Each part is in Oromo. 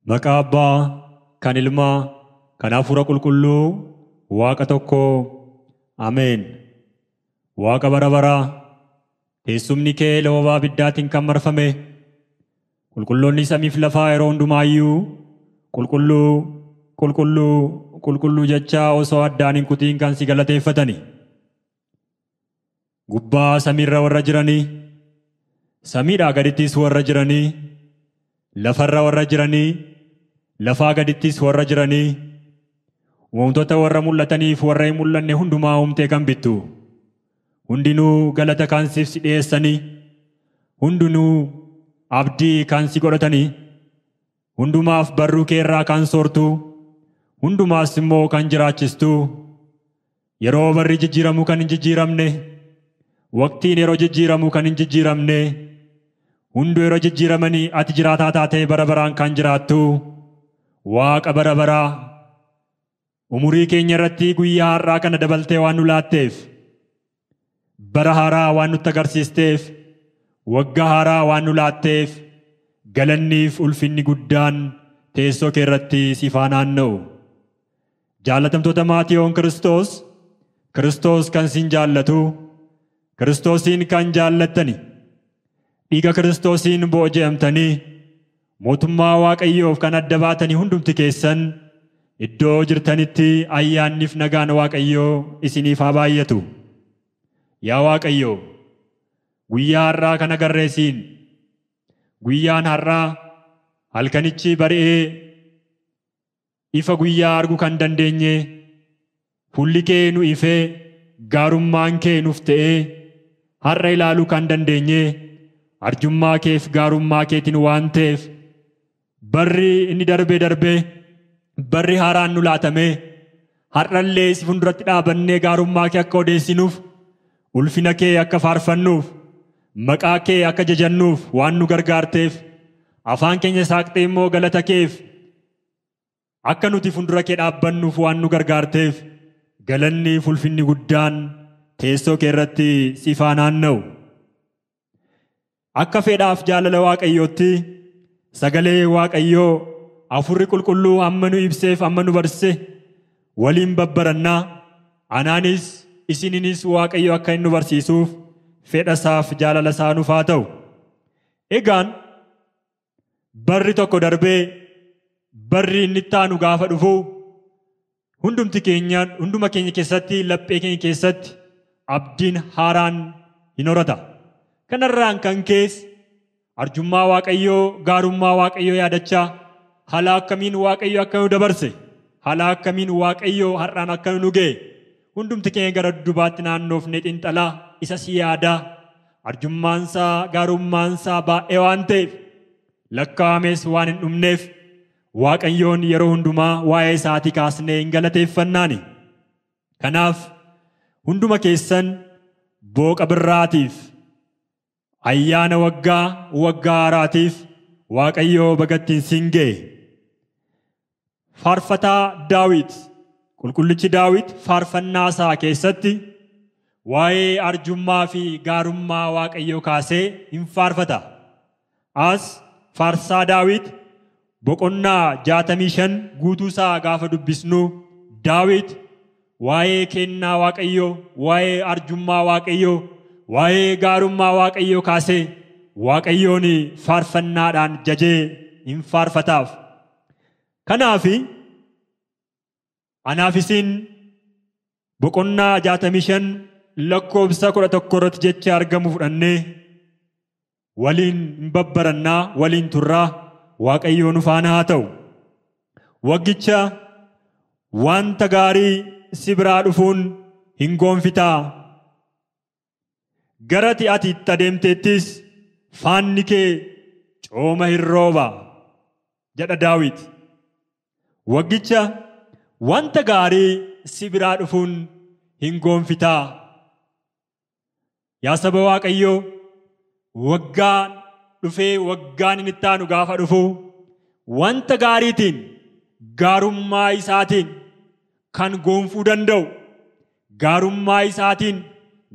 Maqaa Abbaa, kan Ilmaa, kan Hafuura Qulqulluu, Waaqa tokkoo. Ameen. Waaqa bara baraa, teessumni kee loobaa abiddaatiin kan marfame, qulqulloonni samiif lafaa yeroo hundumaayyuu qulqulluu, qulqulluu, qulqulluu jechaa osoo addaan hin kutiin kan si galateeffatani. Gubbaa samiirra warra jiranii, samiidhaa gadittis warra jiranii, lafarra warra jiranii, lafaa gadittis warra jiranii, uumamtoota warra mul'ataniif warra hin mul'anne hundumaa uumtee kan bittu. Hundinuu galata kan siif si dhiyeessanii, hundinuu abdii kan si godhatanii, hundumaaf barruu kee irraa kan soortu, hundumaas immoo kan jiraachistu, yeroo barri jijjiiramu kan hin jijjiiramne, waqtiin yeroo jijjiiramu kan hin jijjiiramne, hunduu yeroo jijjiiramanii ati jiraataa taatee bara baraan kan jiraattu, Waaqa bara baraa, umurii keenya irratti guyyaa har'aa kana dabaltee waan nu laatteef, bara haaraa waan nutti agarsiisteef, waggaa haaraa waan nu laatteef, galanniif ulfinni guddaan teessoo kee irratti siif haa naanna'u. Jaallatamtoota maatiyoon Kiristoos kan sin jaallatu, Kiristoosiin kan jaallattani, dhiiga Kiristoosiin booji'amtanii, mootummaa Waaqayyoof kan adda baatanii hundumti keessan iddoo jirtanitti ayyaanniif nagaan Waaqayyoo isiniif haa baay'atu. Yaa Waaqayyoo, guyyaa har'aa kana garreesiin, guyyaan har'aa halkanichi bari'ee ifa guyyaa arguu kan dandeenye, fuulli kee nu ifee gaarummaan kee nuuf ta'ee har'a ilaaluu kan dandeenye, arjummaa keef gaarummaa keetiin waan ta'eef, barri inni darbee barri haaraan nu laatamee har'allee si fuulduratti dhaabannee gaarummaa kee akka odeessinuuf, ulfina kee akka faarfannuuf, maqaa kee akka jajannuuf waan nu gargaarteef, afaan keenya saaqxee immoo galata keef akka nuti fuuldura kee dhaabbannuuf waan nu gargaarteef, galanni ulfinni guddaan teessoo kee irratti siif haa naanna'u. Akka fedhaaf jaalala Waaqayyootti sagalee Waaqayyoo Hafuurri Qulqulluu amma nu ibseef amma nu barse waliin babbarannaa, anaanis isininis Waaqayyo akka inni nu barsiisuuf fedha isaaf jaalala isaa nuuf haa ta'u. Egaan barri tokko darbee barri inni itti aanu gaafa dhufu hunduma keenya keessatti, laphee keenya keessatti abdiin haaraan hin horata. Kanarraan kan kees arjummaa Waaqayyoo, gaarummaa Waaqayyoo yaadachaa haala akkamiin Waaqayyo akka nu dabarse, haala akkamiin Waaqayyo har'aan akka nu ga'e hundumti keenya gara dubaatti naannoofnee xiinxalaa isa si yaadaa, arjummaansaa, gaarummaansaa baay'ee waan ta'eef, lakkaa'ames waan hin dhumneef, Waaqayyoon yeroo hundumaa waa'ee isaatii kaasnee hin galateeffannaani. Kanaaf hunduma keessan booqa birraatiif, ayyaana waggaa haaraatiif Waaqayyoo bagattiin siin ga'e. Faarfataa Daawit, qulqullichi Daawit faarfannaa isaa keessatti waa'ee arjummaa fi gaarummaa Waaqayyoo kaasee hin faarfata. As faarsaa Daawit boqonnaa 65 guutuu isaa gaafa dubbisnu, Daawit waa'ee kennaa Waaqayyoo, waa'ee arjummaa Waaqayyoo, waa'ee gaarummaa Waaqayyoo kaasee Waaqayyoon faarfannaadhaan jajee hin faarfataaf. Kanaaf anaaf isin boqonnaa 65 lakkoobsa 11 irratti jecha argamu fudhannee waliin hin babbarannaa, waliin turraa. Waaqayyoo nu faana haa ta'u. Waggicha wanta gaarii si biraa dhufuun hin goonfitaa. Gara ati itti adeemteettis faanni kee cooma hin rooba jedha Daawit. Waggicha wanta gaarii si biraa dhufuun hin goonfitaa. Yaa saba Waaqayyoo, waggaan dhufee waggaan inni itti aanu gaafa dhufu wanta gaariitiin, gaarummaa isaatiin kan goonfuu danda'u, gaarummaa isaatiin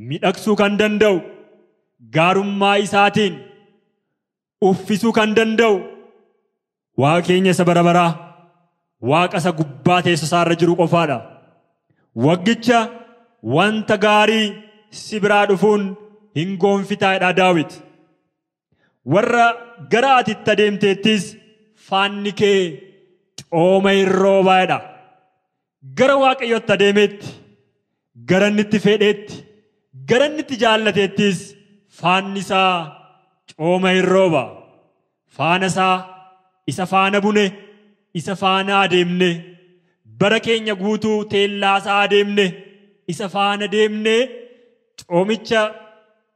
midhagsuu kan danda'u, gaarummaa isaatiin uffisuu kan danda'u Waaqa keenya isa bara baraa, Waaqa isa gubbaa teessoo isaarra jiru qofaadha. Waggicha wanta gaarii si biraa dhufuun hin goonfitaadha Daawit. Warra gara ati itti adeemteettis faanni kee cooma hin roobaadha. Gara Waaqayyootti adeemetti, gara inni itti fedheetti, gara inni itti jaallateettis faanni isaa cooma hin rooba. Faana isaa isa faana bune, isa faana adeemne, bara keenya guutuu teellaa isaa adeemne, isa faana deemne, coomicha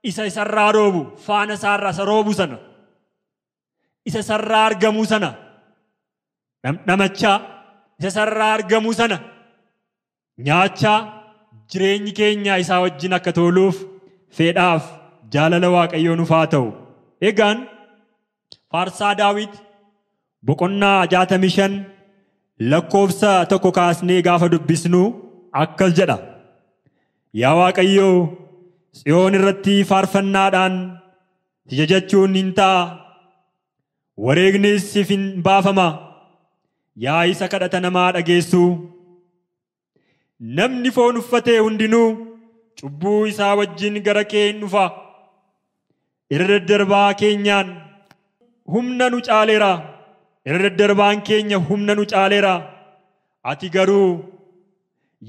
isa isarraa roobu, faana isaarraa isa roobu sana, isa isarraa argamu sana, dhamdhamachaa isa isarraa argamu sana nyaachaa jireenyi keenya isaa wajjin akka toluuf fedhaaf jaalala Waaqayyoo nuuf haa ta'u. Egaan faarsaa Daawit boqonnaa 65 lakkoofsa 1 kaasnee gaafa dubbisnu akkas jedha. Yaa Waaqayyoo, Tsiyoon irratti faarfannaadhaan si jajachuun hin ta'a, wareegnis siif hin baafama. Yaa isa kadhata namaa dhageessu, namni foon uffatee hundinuu cubbuu isaa wajjin gara kee hin dhufa. Irra daddarbaa keenyaan humna nu caaleera, irra daddarbaan keenya humna nu caaleera. Ati garuu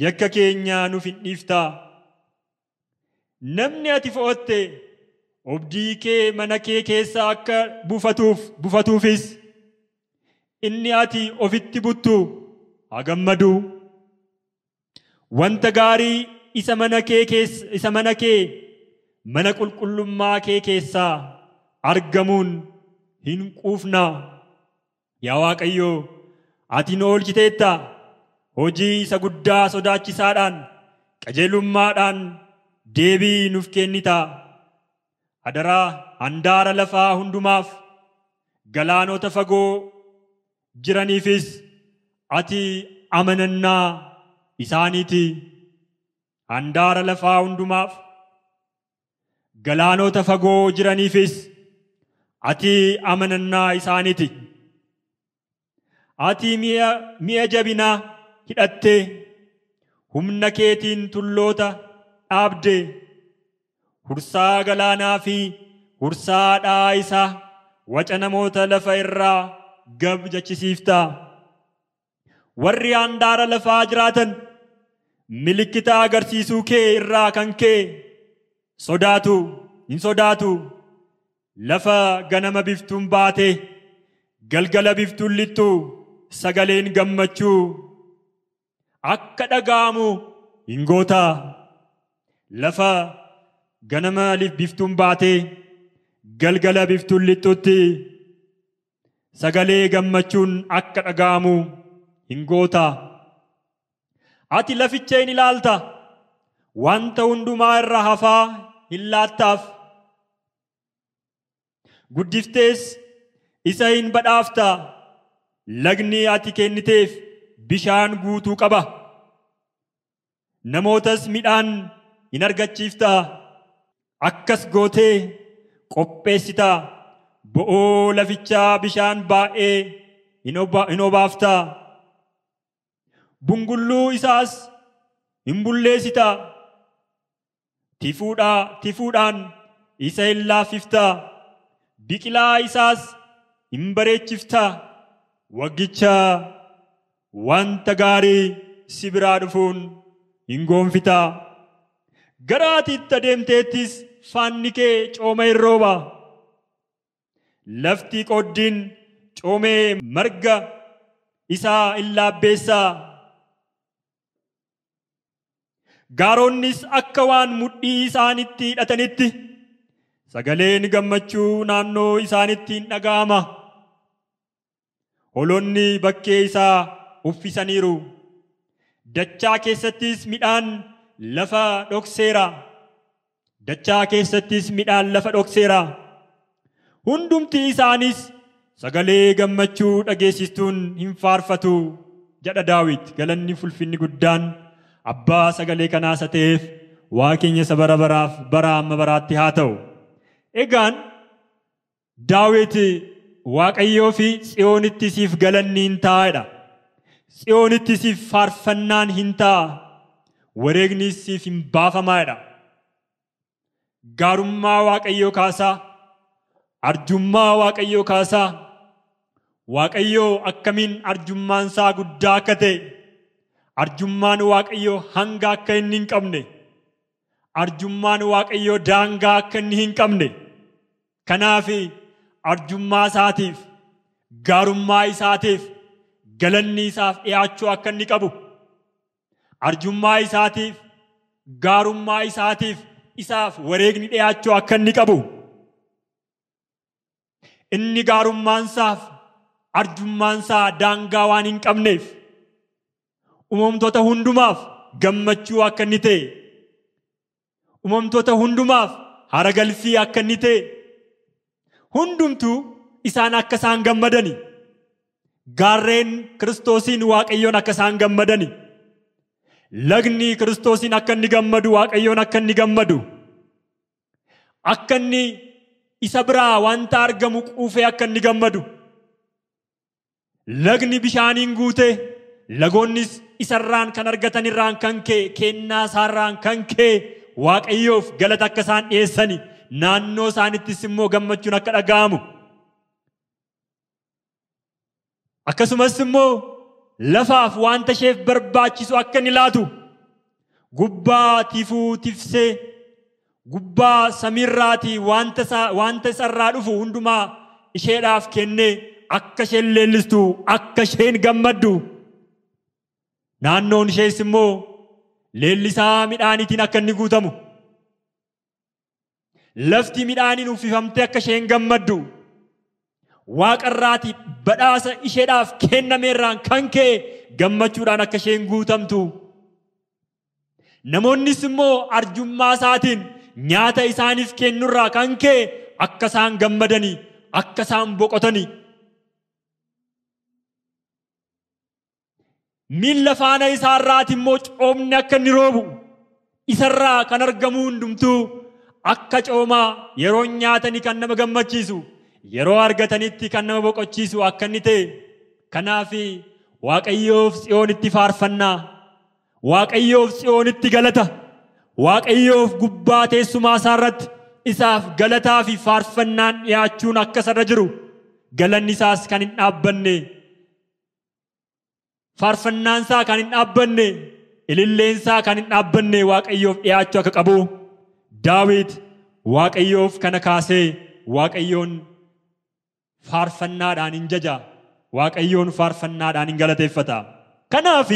yakka keenya nuuf hin dhiifta. Namni ati fo'atte obdii kee mana kee keessa akka buufatuufis inni ati ofitti buttu haa gammadu. Wanta gaarii isa mana kee mana qulqullummaa kee keessaa argamuun hin quufna. Yaa Waaqayyoo, ati nu oolchiteetta. Hojii isa guddaa sodaachisaadhaan, qajeelummaadhaan deebii nuuf kennita. Adaraa handaara lafaa hundumaaf, galaanota fagoo jiraniifis ati amanannaa isaaniiti. Handaara lafaa hundumaaf, galaanota fagoo jiraniifis ati amanannaa isaaniiti. Ati mi'a jabinaa hidhattee humna keetiin tulloota dhaabde, hursaa galaanaa fi hursaa dhaa isaa waca namoota lafa irraa gab jechisiifta. Warri handaara lafaa jiraatan milikkita agarsiisuu kee irraa kan kee hin sodaatu. Lafa ganama biftuun baate, galgala biftuun lixxu sagaleen gammachuu akka dhaga'amu hin goota. Lafa ganama biftuun baate, galgala biftuun lixxutti sagalee gammachuun akka dhaga'amu hin goota. Ati laficha hin ilaalta, wanta hundumaa irraa hafaa hin laattaaf. Guddiftees isa hin badhaafta. Lagni ati kenniteef bishaan guutuu qaba. Namootas midhaan hin argachiifta. Akkas gootee qopheessita. Bo'oo lafichaa bishaan baay'ee hin obaafta. Bungulluu isaas hin bulleessita. Tifuudhaan isa hin laaffifta. Biqilaa isaas hin bareechifta. Waggicha wanta gaarii si biraa dhufuun hin goonfita. Gara ati itti adeemteettis faanni kee cooma hin rooba. Lafti qoddiin coomee marga isaa hin laabbeessa. Gaaronnis akka waan mudhii isaanitti hidhatanitti sagaleen gammachuu naannoo isaanitti hin dhaga'ama. Hoolonni bakkee isaa uffisaniiru. Dachaa keessattis midhaan lafa dhokseera. Hundumti isaanis sagalee gammachuu dhageessistuun hin faarfatu jedha Daawit. Galanni ulfinni guddaan Abbaa sagalee kanaa isa ta'eef Waaqni isa bara baraaf bara amma baraatti haa ta'u. Egaan Daawit Waaqayyoo fi Tsiyoonitti siif galanni hin taa'edha. Tsiyoonitti siif faarfannaan hin taa'a. Wareegnis siif hin baafamaadha. Gaarummaa Waaqayyoo kaasaa. Arjummaa Waaqayyoo kaasaa. Waaqayyoo akkamiin arjummaan isaa guddaa akka ta'e, arjummaan Waaqayyoo hanga akka inni hin qabne, arjummaan Waaqayyoo daangaa akka inni hin qabne. Kanaaf arjummaa isaatiif, gaarummaa isaatiif galanni isaaf dhiyaachuu akka inni qabu, arjummaa isaatiif, gaarummaa isaatiif isaaf wareegni dhiyaachuu akka inni qabu. Inni gaarummaan isaaf, arjummaan isaa daangaa waan hin qabneef uumamtoota hundumaaf gammachuu akka inni ta'e, uumamtoota hundumaaf haragalfii akka inni ta'e, hundumtuu isaan akka isaan gammadani, gaarreen Kiristoosiin Waaqayyoon akka isaan gammadani, lagni Kiristoosiin akka inni gammadu, Waaqayyoon akka inni gammadu, akka inni isa biraa wanta argamu quufee akka inni gammadu, lagni bishaaniin guute, lagoonnis isarraan kan argatan irraan kan kee, kennaa isaarraan kan kee Waaqayyoof galata akka isaan dhiyeessani, naannoo isaanittis immoo gammachuun akka dhaga'amu. Akkasumas immoo lafaaf wanta isheef barbaachisu akka inni laatu, gubbaa tifuu tifsee, gubbaa samiirraatii wanta isarraa dhufu hundumaa isheedhaaf kennee akka isheen leellistu, akka isheen gammaddu, naannoon ishees immoo leellisaa midhaaniitiin akka inni guutamu, lafti midhaaniin uffifamtee akka isheen gammaddu, Waaqarraatii badhaasa isheedhaaf kennameerraan kan ka'e gammachuudhaan akka isheen guutamtu. Namoonnis immoo arjummaa isaatiin nyaata isaaniif kennurraa kan ka'e akka isaan gammadanii, akka isaan boqotanii. Miilla faana isaarraati immoo coomni akka inni roobu, isarraa kan argamu hundumtuu akka coomaa yeroo nyaatanii kan nama gammachiisu, yeroo argatanitti kan nama boqochiisu akka inni ta'e. Kanaaf Waaqayyoof Tsiyoonitti faarfannaa, Waaqayyoof Tsiyoonitti galata, Waaqayyoof gubbaa teessumaa isaarratti isaaf galataa fi faarfannaan dhiyaachuun akka isarra jiru, galanni isaas kan hin dhaabbanne, faarfannaan isaa kan hin dhaabbanne, ililleen isaa kan hin dhaabbanne Waaqayyoof dhiyaachuu akka qabu Daawit Waaqayyoof kana kaasee Waaqayyoon faarfannaadhaan hin jaja, Waaqayyoon faarfannaadhaan hin galateeffata. Kanaaf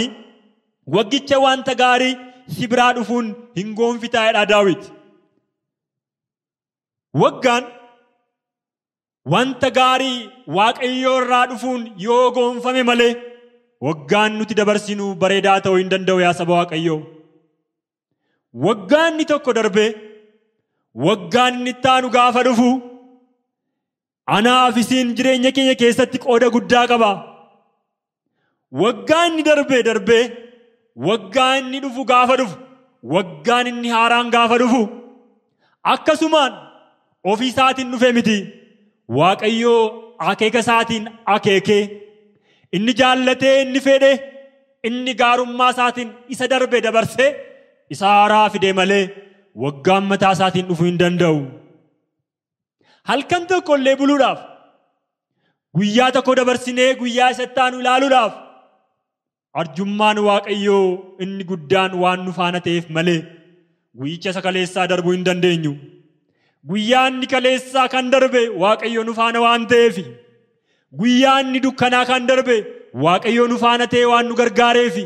waggicha wanta gaarii si biraa dhufuun hin goonfitaa'edha Daawit. Waggaan wanta gaarii Waaqayyoo irraa dhufuun yoo goonfame malee waggaan nuti dabarsinu bareedaa ta'uu hin danda'u yaa saba Waaqayyoo. Waggaan inni tokko darbee waggaan inni itti aanu gaafa dhufu anaaf isiin jireenya keenya keessatti qooda guddaa qaba. Waggaan inni darbee waggaan inni dhufu gaafa dhufu, waggaan inni haaraan gaafa dhufu akkasumaan ofii isaatiin dhufe miti. Waaqayyoo akeeka isaatiin akeekee, inni jaallatee, inni fedhe, inni gaarummaa isaatiin isa darbe dabarsee isa haaraa fide malee waggaan mataa isaatiin dhufuu hin danda'u. Halkan tokko illee buluudhaaf, guyyaa tokko dabarsinee guyyaa isatti aanu ilaaluudhaaf arjummaan Waaqayyoo inni guddaan waan nu faana ta'eef malee guyyicha isa kaleessaa darbuu hin dandeenyu. Guyyaan inni kaleessaa kan darbe Waaqayyoo nu faana waan ta'eef, guyyaan inni dukkanaa kan darbe Waaqayyoo nu faana ta'e waan nu gargaareef,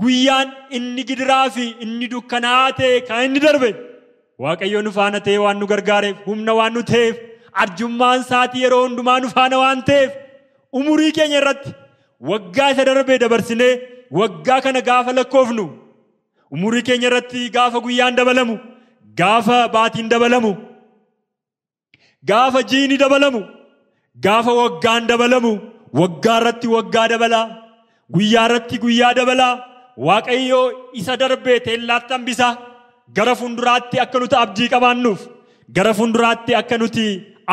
guyyaan inni gidiraa fi inni dukkanaa ta'e kan inni darbe Waaqayyoo nu faana ta'e waan nu gargaareef, humna waan nu ta'eef, arjummaan isaatii yeroo hundumaa nu faana waan ta'eef, umurii keenya irratti waggaa isa darbee dabarsinee waggaa kana gaafa lakkoofnu, umurii keenya irratti gaafa guyyaan dabalamu, gaafa baatiin dabalamu, gaafa jiini dabalamu, gaafa waggaan dabalamu, waggaa irratti waggaa dabalaa, guyyaa irratti guyyaa dabalaa. Waaqayyoo isa darbee teellaatti hambisaa gara fuulduraatti akka nuti abdii qabaannuuf, gara fuulduraatti akka nuti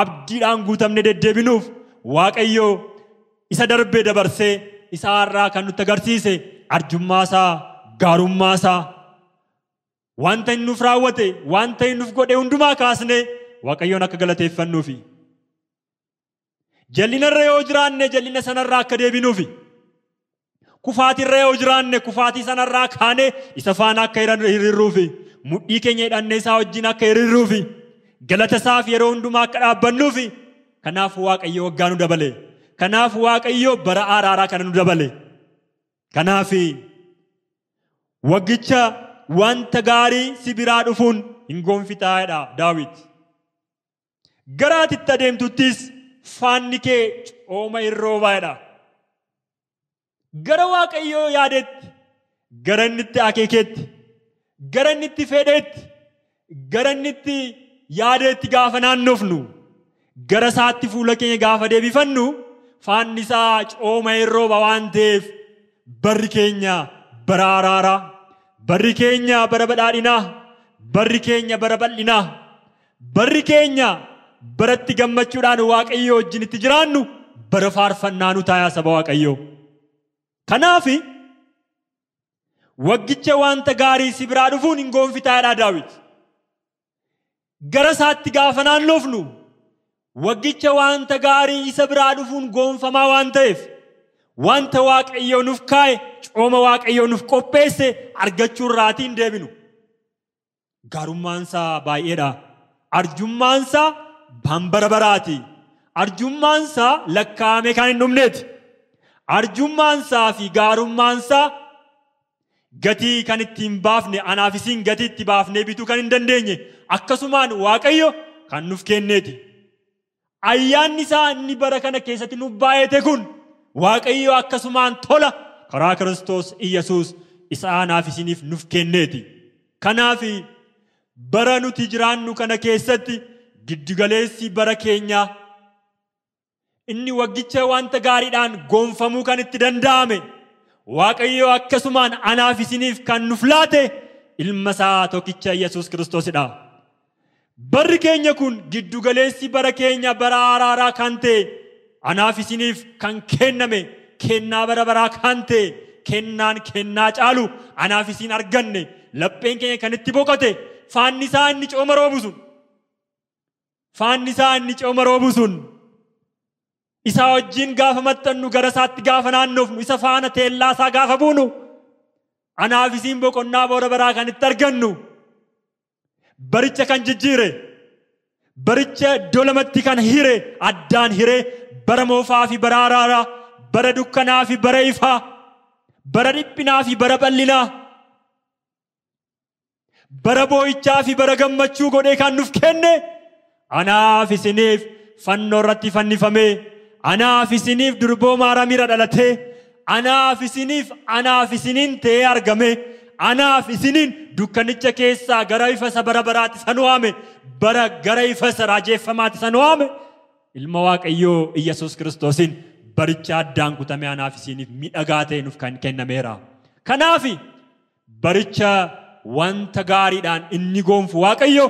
abdiidhaan guutamne deddeebinuuf Waaqayyo isa darbee dabarsee isa har'aa kan nutti agarsiise arjummaa isaa, gaarummaa isaa, wanta inni nuuf raawwate, wanta inni nuuf godhe hundumaa kaasnee Waaqayyoon akka galateeffannuufi. Jallinarra yoo jiraanne jallina sanarraa akka deebinuufi. Kufaatirra yoo jiraanne kufaatii sanarraa kaanee isa faana akka hiriirruufi. Mudhii keenya hidhannee isaa wajjin akka hiriirruufi. Galata isaaf yeroo hundumaa akka dhaabbannuufi. Kanaaf Waaqayyo waggaa nu dabale. Kanaaf Waaqayyo bara araaraa kana nu dabale. Kanaaf waggicha wanta gaarii si biraa dhufuun hin gonfitaa'edha Daawit. Gara atitti adeemtuttis faanni kee cooma irroobaadha. Gara Waaqayyoo yaadetti, gara inni itti akeeketti, gara inni itti fedhetti, gara inni itti yaadetti gaafa naannofnu, gara isaatti fuula keenya gaafa deebifannu, faanni isaa cooma irrooba waan ta'eef barri keenya bara araaraa, barri keenya bara badhaadhinaa, barri keenya bara bal'inaa, barri keenya baratti gammachuudhaan Waaqayyo wajjin itti jiraannu bara faarfannaa nu ta'a saba Waaqayyo. Kanaaf waggicha wanta gaarii si biraa dhufuun hin gonfitaa'edha Daawit. Gara isaatti gaafa naannofnu waggicha wanta gaarii isa biraa dhufuun gonfamaa waan ta'eef wanta Waaqayyo nuuf kaa'e, cooma Waaqayyo nuuf qopheesse argachuu irraatii hin deebinu. Gaarummaan isaa baay'eedha. Arjummaan isaa bara baraati. Arjummaan isaa lakkaa'amee kan hin dhumneeti. Arjummaan isaa fi gaarummaan isaa gatii kan ittiin baafne, anaaf isin gatii itti baafnee bituu kan hin dandeenye akkasumaan Waaqayyo kan nuuf kenneeti. Ayyaanni isaa inni bara kana keessatti nuuf baay'ate kun Waaqayyo akkasumaan tola karaa Kiristoos Iyyesuus isa anaaf isiniif nuuf kenneeti. Kanaaf bara nuti jiraannu kana keessatti giddugaleessi bara keenyaa inni waggicha wanta gaariidhaan gonfamuu kan itti danda'ame Waaqayyo akkasumaan anaaf isiniif kan nuuf laate ilma isaa tokkicha Yesuus Kiristoosidha. Barri keenya kun giddugaleessi bara keenya bara araaraa kan ta'e anaaf isiniif kan kenname kennaa bara baraa kan ta'e kennaa caalu anaaf isin arganne lapheen keenya kan itti boqote faanni isaa inni cooma roobu sun. Faanni isaa inni cooma roobu sun isa wajjin gaafa maxxannu gara isaatti gaafa naannofnu isa faana teellaa isaa gaafa buunu anaaf isin boqonnaa bara baraa kan itti argannu baricha kan jijjiire baricha iddoo lamatti kan hire addaan hire bara moofaa fi bara araaraa bara dukkanaa fi bara ifaa bara dhiphinaa fi bara bal'inaa bara boo'ichaa fi bara gammachuu godhee kan nuuf kenne anaaf isiniif fannoo irratti fannifamee anaaf isiniif durboo maaramiira dhalatee anaaf isiniin ta'ee argame anaaf isiniin dukkanicha keessaa gara ifa isa bara baraatti isa nu waame bara gara ifa isa raajeffamaatti isa nu waame ilma Waaqayyoo Iyyesuus Kiristoosiin baricha addaan kutame anaaf isiniif miidhagaa ta'e nuuf kan kennameera. Kanaaf baricha wanta gaariidhaan inni gonfu Waaqayyo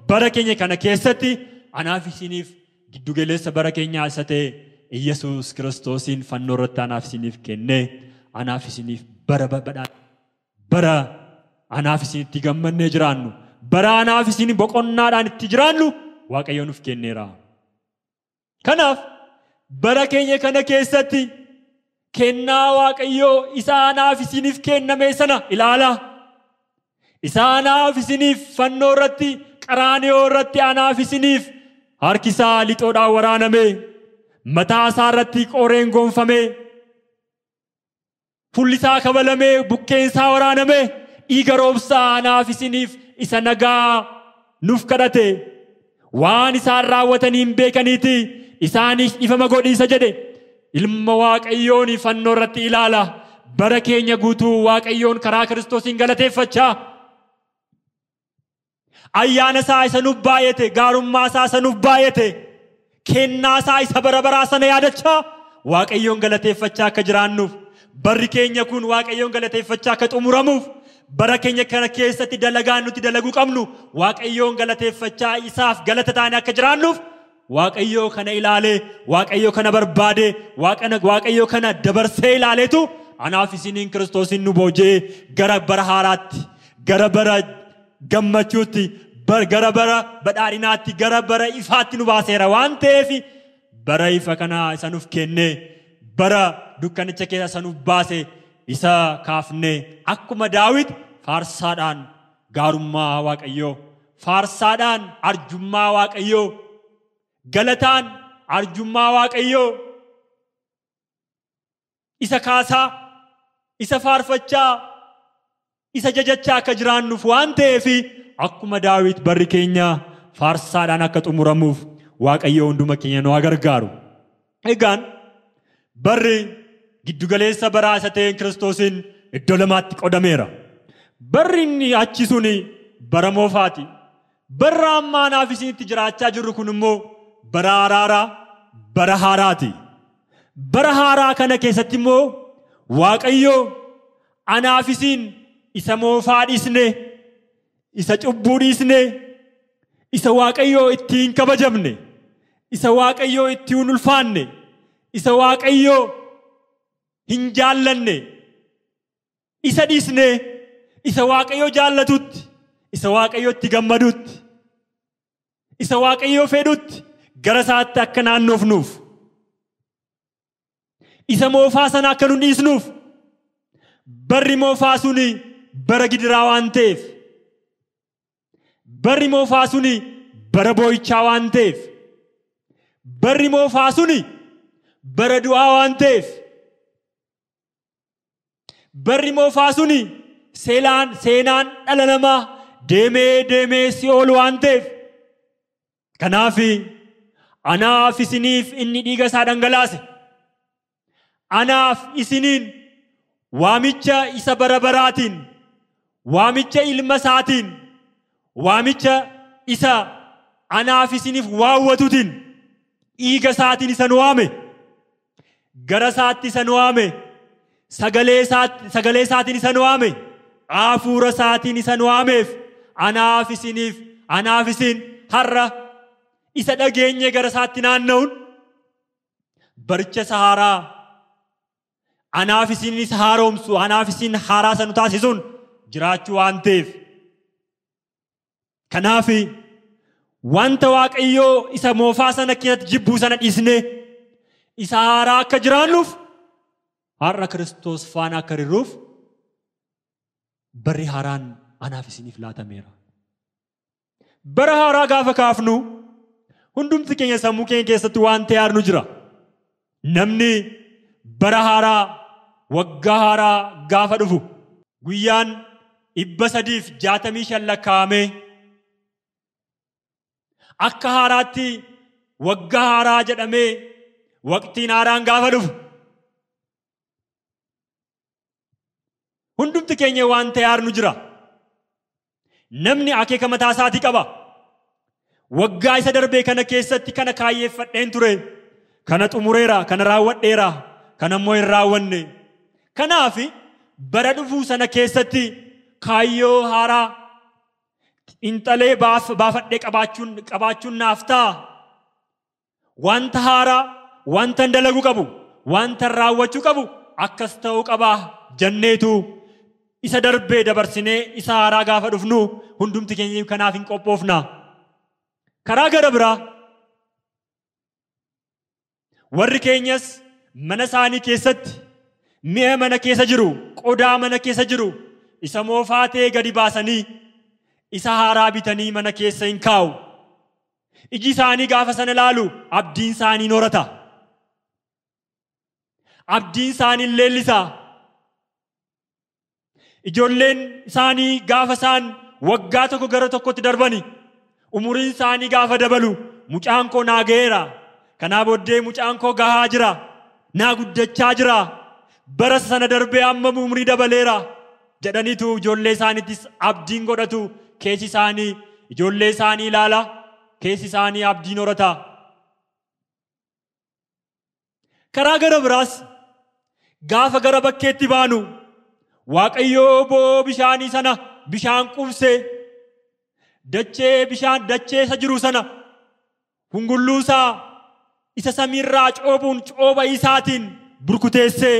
bara keenya kana keessatti anaaf isiniif giddugaleessa bara keenyaa isa ta'e Iyyesuus Kiristoosiin fannoo irratti anaaf isiniif kenne anaaf isiniif bara anaaf isinitti gammannee jiraannu bara anaaf isin boqonnaadhaan itti jiraannu Waaqayyo nuuf kenneera. Kanaaf bara keenya kana keessatti kennaa Waaqayyo isa anaaf isiniif kenname sana ilaalaa. Isa anaaf isiniif fannoo irratti qaraaniyoo irratti anaaf isiniif harki isaa lixoodhaan waraaname mataa isaa irratti qoreen gonfame fuulli isaa kabalame bukkeen isaa waraaname dhiiga roobsaa anaaf isiniif isa nagaa nuuf kadhate waan isaan raawwatanii hin beekaniiti isaaniif ifama godhiisa jedhe ilma Waaqayyoon fannoo irratti ilaala bara keenya guutuu Waaqayyoon karaa Kiristoosiin galateeffachaa ayyaana isaa isa nuuf baay'ate gaarummaa isaa isa nuuf baay'ate kennaa isaa isa bara baraa sana yaadachaa Waaqayyoon galateeffachaa akka jiraannuuf barri keenya kun Waaqayyoon galateeffachaa akka xumuramuuf bara keenya kana keessatti dalagaan nuti dalaguu qabnu Waaqayyoon galateeffachaa isaaf galata taane akka jiraannuuf waaqayyoo kana ilaalee waaqayyoo kana barbaade waaqayyoo kana dabarsee ilaaleetu anaaf isiniin Kiristoosin nu boojee gara bara haaraatti gara bara gammachuutti gara bara badhaadhinaatti gara bara ifaatti nu baaseera waan ta'eef bara ifa kana isa nuuf kennee bara dukkanicha keessa isa nuuf baase isa kaafnee akkuma Daawit faarsaadhaan gaarummaa waaqayyoo faarsaadhaan arjummaa waaqayyoo galataan arjummaa waaqayyoo isa kaasaa isa faarfachaa isa jajachaa akka jiraannuuf waan ta'eef akkuma Daawit barri keenya faarsaadhaan akka xumuramuuf waaqayyoo hunduma keenya nu gargaaru. Egaan barri giddugaleessa baraa isa ta'een Kiristoosin iddoo lamaatti qodameera. Barri inni achi suni bara moofaati. Bara ammaa anaaf isinitti jiraachaa jirru kun immoo bara araaraa bara haaraati. Bara haaraa kana keessatti immoo waaqayyoo anaaf isin isa moofaa dhiisne isa cubbuu dhiisne isa waaqayyoo ittiin kabajamne isa waaqayyoo ittiin ulfaanne isa waaqayyoo hin jaallanne isa dhiisne isa waaqayyoo jaallatutti isa waaqayyoo itti gammadutti isa waaqayyoo fedhutti gara isaatti akka naannoofnuuf isa moofaa sana akka nu dhiisnuuf barri moofaa suni bara gidiraa waan ta'eef barri moofaa suni bara boo'ichaa waan ta'eef barri moofaa suni bara du'aa waan ta'eef barri moofaa suni seenaan dhala namaa deemee si'ool waan ta'eef kanaaf anaaf isiniif inni dhiiga isaa dhangalaase anaaf isiniin waamicha isa bara baraatiin waamicha ilma isaatiin waamicha isa anaaf isiniif waawwatuutiin dhiiga isaatiin isa nu waame gara isaatti isa nu waame sagalee isaatiin isa nu waame hafuura isaatiin isa nu waameef anaaf isin har'a isa dhageenye gara isaatti naanna'uun baricha isa haaraa anaaf isin isa haaromsu anaaf isin haaraa isa nu taasisuun jiraachuu waan ta'eef kanaaf wanta waaqayyoo isa moofaa sana keessatti jibbuu sana dhiisne isa haaraa akka jiraannuuf har'a Kiristoos faana akka rirruuf barri haaraan anaaf isiniif laatameera. Bara haaraa gaafa kaafnu hundumti keenya sammuu keenya keessatti waan ta'e yaadnu jira. Namni bara haaraa waggaa haaraa gaafa dhufu guyyaan 365 lakkaa'amee akka haaraatti waggaa haaraa jedhamee waqtiin haaraan gaafa dhufu hundumti keenya waan ta'e yaadnu jira. Namni akeeka mataa isaatii qaba. Waggaa isa darbee kana keessatti kana kaayyeeffadheen ture, kana xumureera, kana raawwadheera, kana immoo hin raawwanne. Kanaaf bara dhufuu sana keessatti kaayyoo haaraa xiinxalee baafadhee qabaachuun naaf ta'a. Wanta haaraa, wanta dalaguu qabu, wanta raawwachuu qabu akkas ta'uu qaba jenneetu isa darbee dabarsinee isa haaraa gaafa dhufnu hundumti keenya kanaaf hin qophoofna. Karaa gara biraa warri keenyas mana isaanii keessatti mi'a mana keessa jiru, qodaa mana keessa jiru isa moofaa ta'e gadi baasanii isa haaraa bitanii mana keessa hin kaa'u. Iji isaanii gaafa sana ilaalu abdiin isaanii horata. Abdiin isaanii leellisa. Ijoolleen isaanii gaafa isaan waggaa tokko gara tokkotti darbani umuriin isaanii gaafa dabalu mucaan koo naa ga'eera, kanaa booddee mucaan koo gahaa jira, naa guddachaa jira, bara sana darbee amma umurii dabaleera jedhaniitu ijoollee isaaniittis abdiin godhatu. Keessi isaanii ijoollee isaanii ilaala, keessi isaanii abdiin horata. Karaa gara biraas gaafa gara bakkeetti baanu Waaqayyoo bo'oo bishaanii sana bishaan qubsee dachee isa jiru sana hungulluusaa isa samiirraa coobuun cooba isaatiin burkuteessee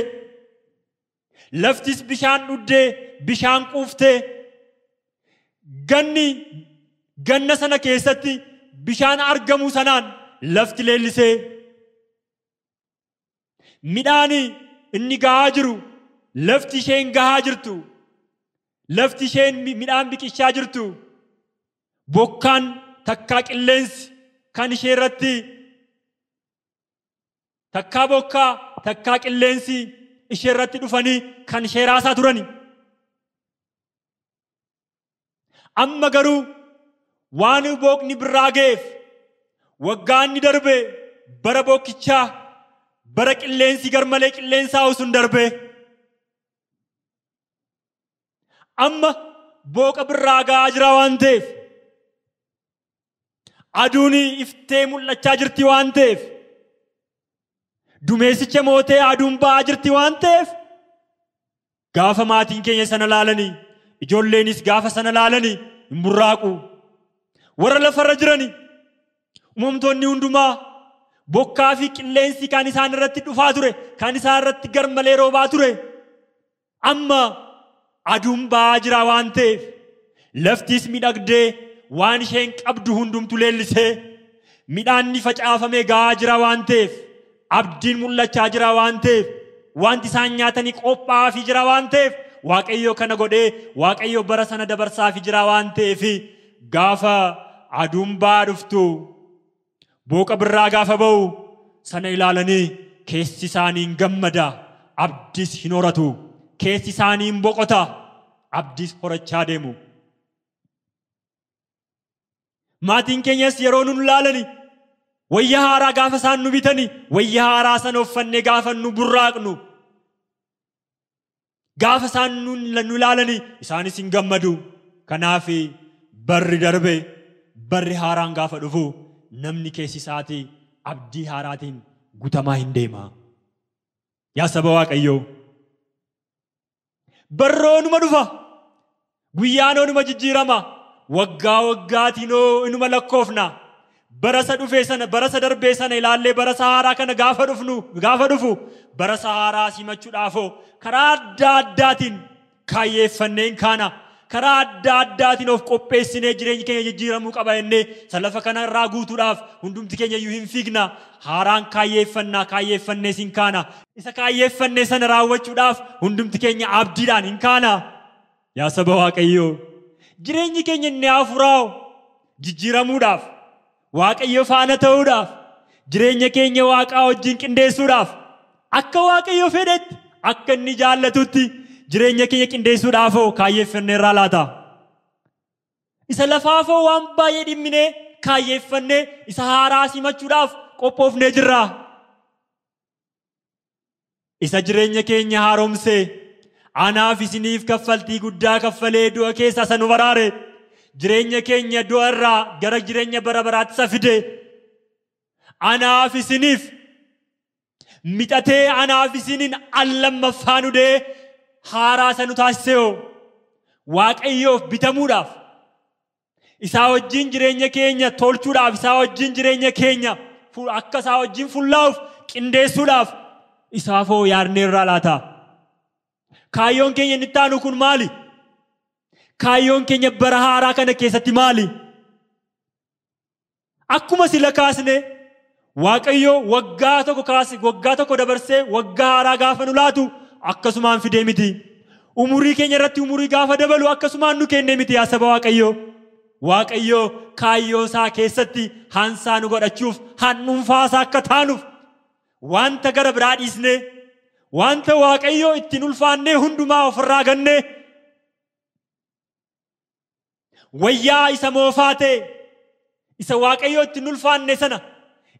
laftis bishaan dhuddee bishaan quuftee ganna sana keessatti bishaan argamu sanaan lafti leellisee midhaani inni gahaa jiru lafti isheen gahaa jirtu lafti isheen midhaan biqilchaa jirtu bokkaan takkaa qilleensi kan ishee irratti takkaa bokkaa takkaa qilleensi ishee irratti dhufanii kan ishee raasaa turani. Amma garuu waan bookni birraa ga'eef waggaan ni darbe bara bokkichaa bara qilleensi garmalee qilleensaa usun darbe amma booqa birraa ga'aa jira waan ta'eef aduun iftee mul'achaa jirti waan ta'eef dumeessicha mootee aduun ba'aa jirti waan ta'eef gaafa maatiin keenya sana laalanii ijoolleenis gaafa sana laalanii hin burraaqu. Warra lafarra jiranii uumamtoonni hundumaa bokkaa fi qilleensi kan isaan irratti dhufaa ture kan isaan irratti garmalee roobaa ture amma aduun ba'aa jira waan ta'eef laftis midhagdee waan isheen qabdu hundumtu leellisee midhaanni facaafamee ga'aa jira waan ta'eef abdiin mul'achaa jira waan ta'eef wanti isaan nyaatanii qophaa'aa fi jira waan ta'eef Waaqayyo kana godhee Waaqayyo bara sana dabarsaa fi jira waan ta'eef gaafa aduun ba'aa dhuftu booqa birraa gaafa ba'u sana ilaalanii keessi isaanii hin gammada abdiis hin horatu keessi isaanii hin boqota abdiis horachaa deemu. Maatiin keenyas yeroo nun ilaalanii wayyaa haaraa gaafa isaan nu bitanii wayyaa haaraa sana uffannee gaafa nu burraaqnu gaafa isaan nu ilaalanii isaanis hin gammadu. Kanaaf barri darbe barri haaraan gaafa dhufu namni keessi isaatii abdii haaraatiin guutamaa hin deema. Yaa saba Waaqayyoo barroonuma dhufa guyyaanuma jijjiirama waggaa waggaatinoo inuma lakkoofna barasa dhufee sana barasa darbee sana ilaallee barasa haaraa kana gaafa dhufu barasa haaraa simachuudhaafoo karaa adda addaatiin kaayyeeffanneen kaana karaa adda addaatiin of qopheessinee jireenyi keenya jijjiiramuu qaba jennee salafa kana irraa guutuudhaaf hundumti keenya iyyuu hin fiigna haaraan kaayyeeffannee sin kaana isa kaayyeeffannee sana raawwachuudhaaf hundumti keenya abdiidhaan hin kaana. Yaa saba Waaqayyoo jireenyi keenya inni hafuuraa'u jijjiiramuudhaaf Waaqayyo faana ta'uudhaaf jireenya keenya Waaqaa wajjin qindeessuudhaaf akka Waaqayyo fedhetti akka inni jaallatutti jireenya keenya qindeessuudhaafoo kaayyeeffannee irraa laata. Isa lafaafoo waan baay'ee dhimminee kaayyeeffannee isa haaraa simachuudhaaf qophoofnee jirra. Isa jireenya keenya haaromsee anaaf isiniif kaffaltii guddaa kaffalee du'a keessaa isa nu baraare jireenya keenya du'a irraa gara jireenya bara baraatti isa fide anaaf isiniif mixatee anaaf isiniin allammaffaa nu dee haaraa isa nu taasisee Waaqayyoof bitamuudhaaf isaa wajjin jireenya keenya tolchuudhaaf isaa wajjin jireenya keenya akka isaa wajjin fullaa'uuf qindeessuudhaaf isaafoo yaadneerraa laata. Kaayyoon keenya inni taanu kun maali? Kaayyoon keenya bara haaraa kana keessatti maali? Akkuma sila kaasne Waaqayyo waggaa tokko dabarsee waggaa haaraa gaafa nu laatu akkasumaan fidee miti. Umurii keenya irratti umurii gaafa dabalu akkasumaan nu kennee miti. Yaa saba Waaqayyo kaayyoo isaa keessatti hansaa nu godhachuuf handhuunfaasaa akka taanuuf wanta gara biraa dhiisne wanta Waaqayyo ittiin ulfaannee hundumaa ofirraa ganne wayyaa isa moofaa ta'e isa Waaqayyo ittiin ulfaanne sana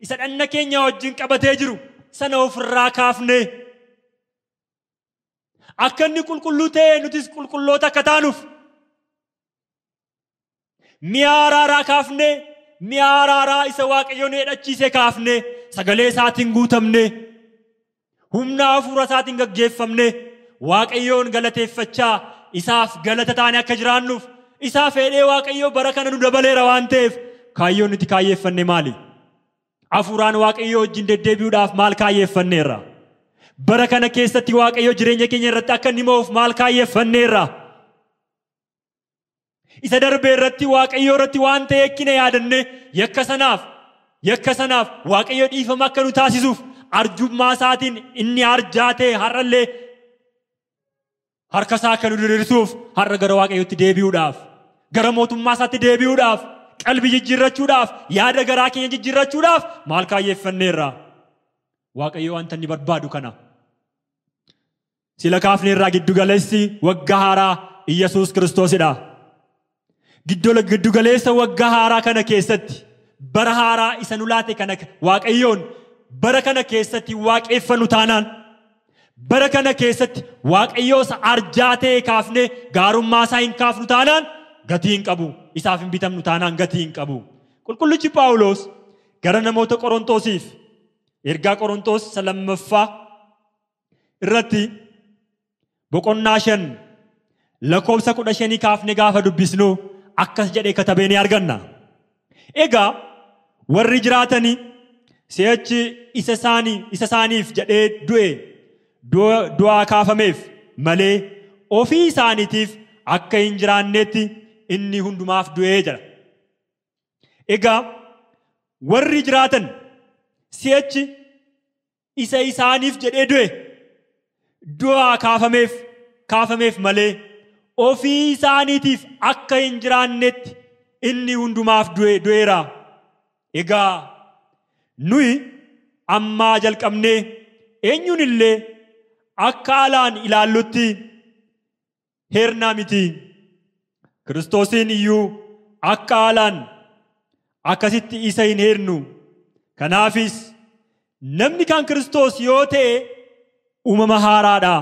isa dhanna keenya wajjin qabatee jiru sana ofirraa kaafne akka inni qulqulluu ta'e nutis qulqulloota akka taanuuf mi'a araaraa kaafne mi'a araaraa isa Waaqayyo nu hidhachiise kaafne sagalee isaatiin guutamne humna hafuura isaatiin gaggeeffamne Waaqayyoon galateeffachaa isaaf galata taane akka jiraannuuf isaa fedhee Waaqayyo bara kana nu dabaleera waan ta'eef kaayyoon nuti kaayyeeffanne maali? Hafuuraan Waaqayyoo wajjin deddeebi'uudhaaf maal kaayyeeffanneerra? Bara kana keessatti Waaqayyoo jireenya keenya irratti akka inni mo'uuf maal kaayyeeffanneerra? Isa darbee irratti Waaqayyoo irratti waan ta'e ekkina yaadanne yakka sanaaf Waaqayyoo dhiifama akka nu taasisuuf arjummaa isaatiin inni arjaatee har'allee harka isaa akka nu diriirsuuf har'a gara Waaqayyootti deebi'uudhaaf, gara mootummaa isaatti deebi'uudhaaf, qalbii jijjiirrachuudhaaf, yaada garaa keenya jijjiirrachuudhaaf maal kaayyeeffanneerra? Waaqayyoo wanta inni barbaadu kana. Sila kaafneerraa giddugaleessi waggaa haaraa Iyyasuus Kiristoosidha. Giddugaleessa waggaa haaraa kana keessatti bara haaraa isa nu laate kana Waaqayyoon bara kana keessatti waaqeffannu taanaan, bara kana keessatti Waaqayyoo isa arjaatee kaafnee gaarummaa isaa hin kaafnu taanaan gatii hin qabu. Isaaf hin bitamnu taanaan gatii hin qabu. Qulqullichi Phaawulos gara namoota Qorontosiif ergaa Qorontos isa lammaffaa irratti boqonnaa 5 lakkoofsa 15 kaafne gaafa dubbisnu akkas jedhee katabee ni arganna. Egaa warri jiraatanii si'achi isa isaaniif jedhee du'aa kaafameef malee ofii isaaniitiif akka hin jiraannetti inni hundumaaf du'ee jedha. Egaa warri jiraatan si'achi isa isaaniif jedhee du'aa kaafameef malee ofii isaaniitiif akka hin jiraannetti inni hundumaaf du'eera. Egaa nuyi ammaa jalqabnee eenyuun illee akka alaan ilaallutti heernaa miti. Kiristoosiin iyyuu akka alaan akkasitti isa hin heernu. Kanaafis namni kan Kiristoos yoo ta'e uumama haaraadha.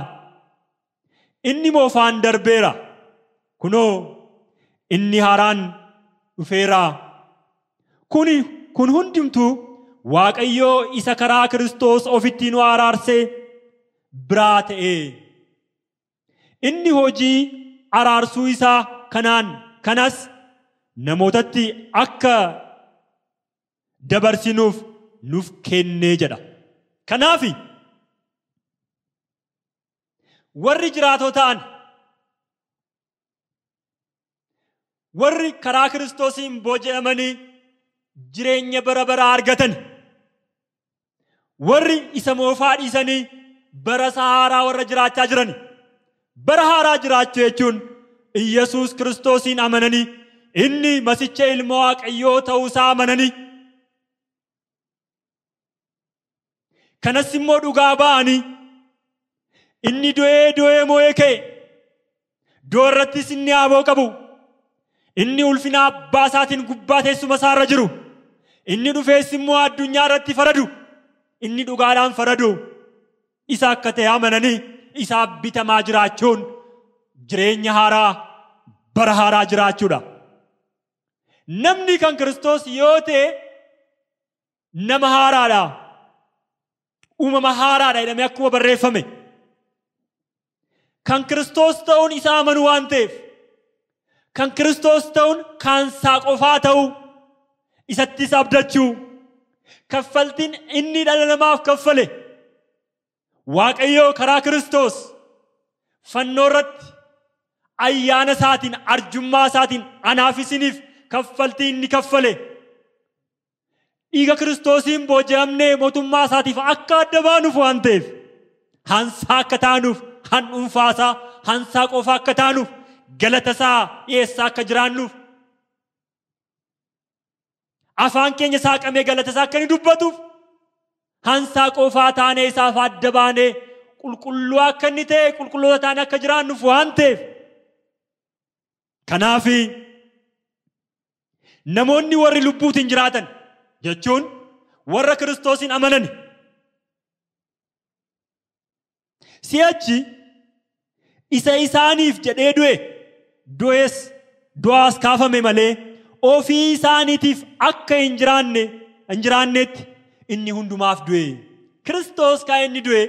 Inni moofaan darbeera. Kunoo inni haaraan dhufeera. Kun hundumtuu Waaqayyoo isa karaa Kiristoos ofitti nu araarsee biraa ta'e. Inni hojii araarsuu isaa kanas namootatti akka dabarsinuuf nuuf kennee jedha. Kanaaf warri jiraatoo ta'an, warri karaa Kiristoosiin booji'amanii jireenya bara baraa argatan, warri isa moofaa dhiisanii bara haaraa warra jiraachaa jiran, bara haaraa jiraachuu jechuun Iyyasuus Kiristoosiin amananii inni masicha ilma Waaqayyoo ta'uu isaa amananii kanas immoo dhugaa ba'anii inni du'ee moo'ee ka'e, du'a irrattis inni aboo qabu, inni ulfina abbaa isaatiin gubbaa teessuma isaa irra jiru, inni dhufees immoo addunyaa irratti faradu, inni dhugaadhaan faradu isa akka ta'e amananii isaaf bitamaa jiraachuun jireenya haaraa bara haaraa jiraachuudha. Namni kan Kiristoos yoo ta'e nama haaraadha, uumama haaraadha jedhamee akkuma barreeffame. Kan Kiristoos ta'uun isa amanu waan ta'eef, kan Kiristoos ta'uun kaansaa qofaa ta'uu, isattis abdachuu, kaffaltiin inni dhala namaaf kaffale Waaqayyoo karaa Kiristoos fannoo irratti ayyaana isaatiin, arjummaa isaatiin anaaf isiniif kaffaltii inni kaffale. Dhiiga Kiristoosiin booji'amnee mootummaa isaatiif akka adda baanuuf waan ta'eef, hansaa akka taanuuf, handhuunfaasaa hansaa qofaa akka taanuuf, galata isaa dhiyeessaa akka jiraannuuf, afaan keenya saaqamee galata isaa akka inni dubbatuuf, hansaa qofaa taanee isaaf adda baanee qulqulluu akka inni ta'e qulqulloota taanee akka jiraannuuf waan ta'eef. Kanaaf namoonni warri lubbuutiin jiraatan jechuun warra Kiristoosiin amanan si'achi isa isaaniif jedhee du'aas kaafame malee ofii isaaniitiif akka hin jiraannetti inni hundumaaf du'e. Kiristoos kan inni du'e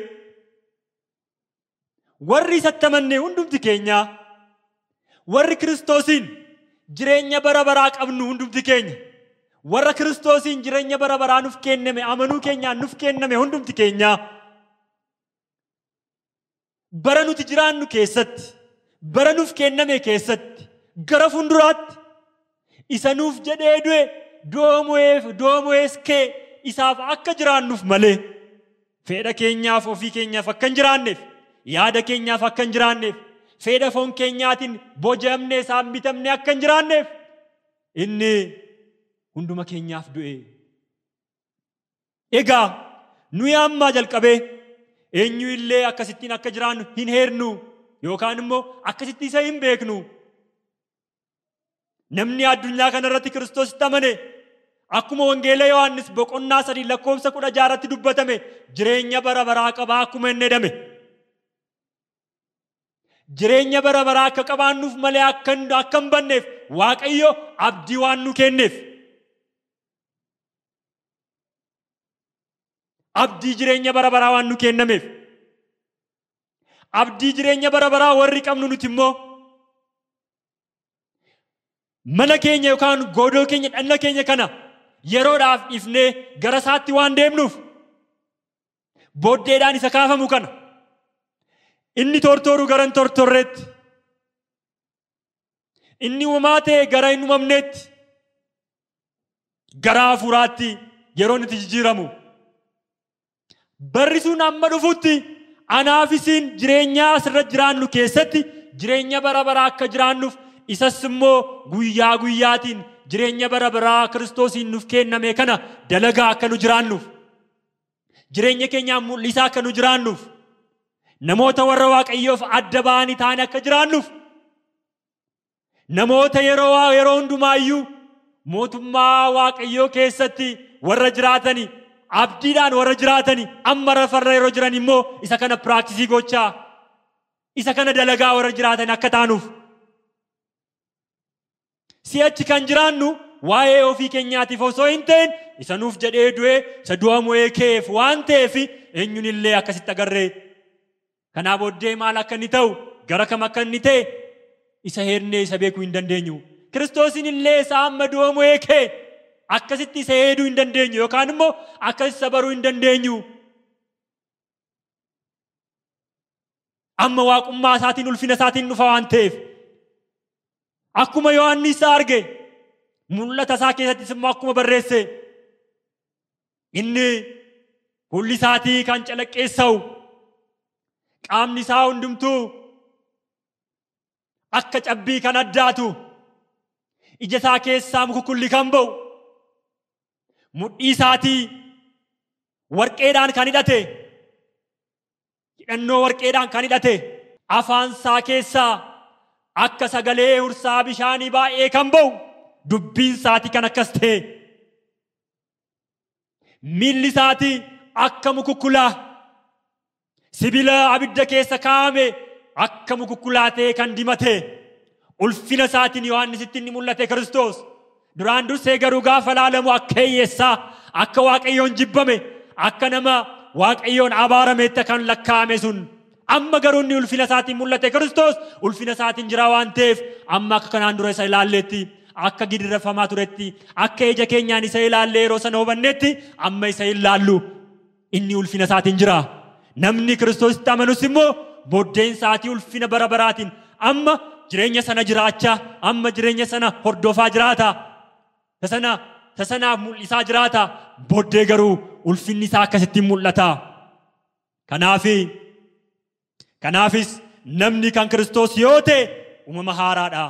warri isatti amanne hundumti keenya, warri Kiristoosiin jireenya bara baraa qabnu hundumti keenya warra Kiristoosiin jireenya bara baraa nuuf kenname amanuu keenyaan nuuf kenname hundumti keenya bara nuti jiraannu keessatti bara nuuf kenname keessatti gara fuulduraatti isa nuuf jedhee du'e doomu'ees kee isaaf akka jiraannuuf malee fedha keenyaaf ofii keenyaaf akka hin jiraanneef yaada keenyaaf akka hin jiraanneef fedha foon keenyaatiin bojamnee isaan bitamne akka hin jiraanneef inni hunduma keenyaaf du'e. Egaa nuyi ammaa jalqabee eenyu illee akkasittiin akka jiraannu hin heernu yookaan immoo akkasitti isa hin beeknu. Namni addunyaa kanarratti Kiristoositti amane akkuma wangeela Yohaannis boqonnaa 3:16 dubbatame jireenya bara baraa qaba akkuma inni jedhame. Jireenya bara baraa akka qabaannuuf malee akka hin banneef Waaqayyo abdii waan nu kenneef. Abdii jireenya bara baraa waan nu kennameef. Abdii jireenya bara baraa warri qabnu nuti immoo mana keenya yookaan godoo keenya dhanna keenya kana yeroodhaaf ifnee gara isaatti waan deemnuuf booddeedhaan isa kaafamu kana inni tortoruu gara hin tortorreetti inni uumamaa ta'e gara hin uumamneetti gara hafuuraatti yeroo itti jijjiiramu barri sun amma dhufutti anaaf isin jireenya asirra jiraannu keessatti jireenya bara baraa akka jiraannuuf isas immoo guyyaa guyyaatiin jireenya bara baraa Kiristoosiin nuuf kenname kana dalagaa akka nu jiraannuuf jireenya keenyaan mul'isaa akka nu jiraannuuf namoota warra Waaqayyoof adda ba'anii ta'an akka jiraannuuf namoota yeroo hundumaayyuu mootummaa Waaqayyoo keessatti warra jiraatanii abdiidhaan warra jiraatanii amma lafarra yeroo jiran immoo isa kana piraaktisii gochaa isa kana dalagaa warra jiraatan akka taanuuf. Si'achi kan jiraannu waa'ee ofii keenyaatiif osoo hin ta'in isa nuuf jedhee du'e isa du'a mo'ee keef waan ta'eef eenyuun illee akkasitti agarree. Kanaa booddee maal akka inni ta'u gara kam akka inni ta'e isa heernee isa beekuu hin dandeenyu. Kiristoosiin illee isa amma du'a mo'ee kee akkasitti isa heeduu hin dandeenyu yookaan immoo akkasitti isa baruu hin dandeenyu. Amma waaqummaa isaatiin ulfina isaatiin dhufa waan ta'eef. Akkuma Yohaannis arge mul'ata isaa keessattis immoo akkuma barreesse inni fuulli isaatii kan calaqqeessa'u qaamni isaa hundumtuu akka cabbii kan addaatu ija isaa keessaa mukukulli kan ba'u mudhii isaatii warqeedhaan kan hidhate hidhannoo warqeedhaan kan hidhate afaan isaa keessaa akka sagalee ursaa bishaanii baay'ee kan ba'u dubbiin isaatii kan akkas ta'e miilli isaatii akka mukukkulaa sibiila abidda keessa kaa'ame akka mukukkulaa ta'e kan dimate ulfina isaatiin Yohaannisitti inni mul'ate Kiristoos duraan dursee garuu gaafa laalamu akka hiyyeessaa akka Waaqayyoon jibbame akka nama Waaqayyoon abaarametti kan lakkaa'ame sun amma garuu inni ulfina isaatiin mul'ate Kiristoos ulfina isaatiin jira waan ta'eef amma akka kanaan dura isa ilaalleetti akka gidirrafamaa turetti akka ija keenyaan isa ilaallee yeroo sana hubannetti amma isa ilaallu inni ulfina isaatiin jira. Namni Kiristoositti amanus immoo booddeen isaatii ulfina bara baraatiin amma jireenya sana jiraachaa amma jireenya sana hordofaa jiraata. Tasanaaf mul'isaa jiraata. Booddee garuu ulfinni isaa akkasittiin mul'ata. Kanaafis namni kan Kiristoos yoo ta'e uumama haaraadha.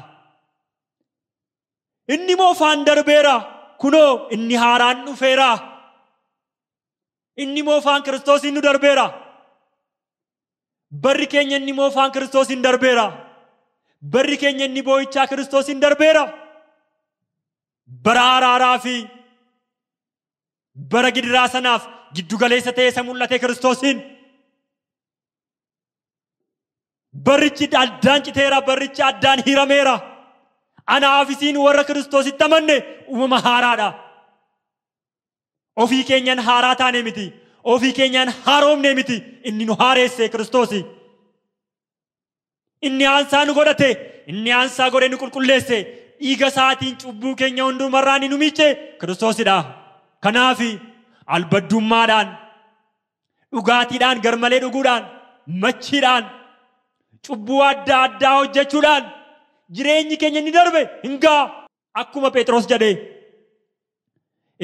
Inni moofaan darbeera kunoo inni haaraan dhufeera. Inni moofaan Kiristoosiin nu darbeera. Barri keenya inni moofaan Kiristoosiin darbeera. Barri keenya inni boo'ichaa Kiristoosiin darbeera. Bara araaraa fi bara gidiraa sanaaf giddugaleessa ta'e isa mul'ate Kiristoosiin. Barrichi addaan citeera, barrichi addaan hirameera. Anaaf isiin warra Kiristoositti amanne uumama haaraadha. Ofii keenyaan haaraa taane miti. Ofii keenyaan haaromne miti. Inni nu haareesse Kiristoosi. Inni aansaa nu godhate, inni aansaa godhe nu qulqulleesse. dhiiga isaatiin cubbuu keenya hundumarraa ni nu miice Kiristoosidha. Kanaaf albaddummaadhaan, dhugaatiidhaan, garmalee dhuguudhaan, machiidhaan, cubbuu adda addaa hojjechuudhaan jireenyi keenya ni darbe hingaa akkuma Phexros jedhe.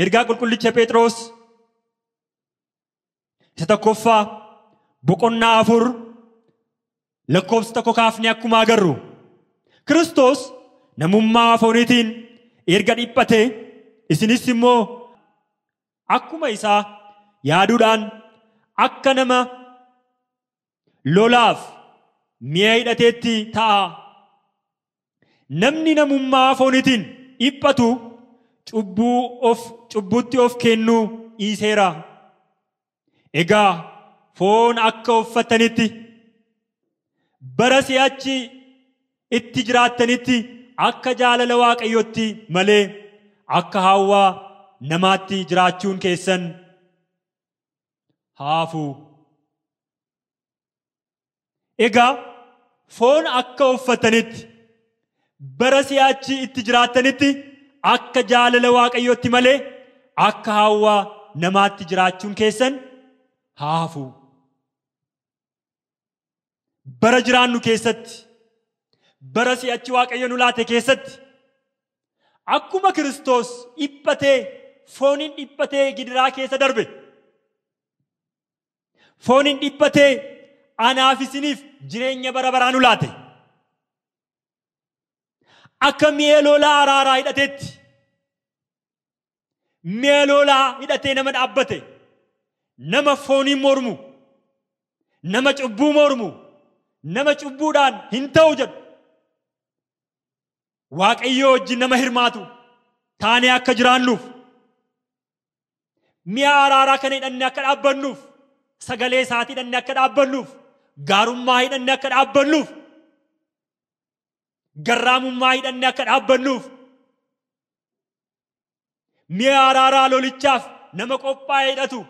Ergaa qulqullicha Phexros isa tokkoffaa boqonnaa 4 lakkoofsa 1 kaafnee akkuma agarru Kiristoos namummaa fooniitiin erga dhiphate isinis immoo akkuma isaa yaaduudhaan akka nama lolaaf mi'a hidhateetti ta'a. Namni namummaa fooniitiin dhiphatu cubbuutti of kennuu dhiiseera. Egaa foon akka uffatanitti bara si'achi itti jiraattanitti akka jaalala Waaqayyootti malee akka hawwaa namaatti jiraachuun keessan haafu. Egaa foon akka uffatanitti bara si'achi itti jiraattanitti akka jaalala Waaqayyootti malee akka hawwaa namaatti jiraachuun keessan haafu. Bara jiraannu keessatti, bara si'achi Waaqayyo nu laate keessatti akkuma Kiristoos dhiphatee fooniin dhiphatee gidiraa keessa darbe, fooniin dhiphatee anaaf isiniif jireenya bara baraa nu laate, akka mi'a lolaa araaraa hidhateetti mi'a lolaa hidhatee nama dhaabbate, nama fooniin mormu, nama cubbuu mormu, nama cubbuudhaan hin ta'u jedhu Waaqayyo wajjin nama hirmaatu taanee akka jiraannuuf, mi'a araaraa kana hidhannee akka dhaabbannuuf, sagalee isaatii hidhannee akka dhaabbannuuf, gaarummaa hidhannee akka dhaabbannuuf, garraamummaa hidhannee akka dhaabbannuuf, mi'a araaraa lolichaaf nama qophaa'ee hidhatu,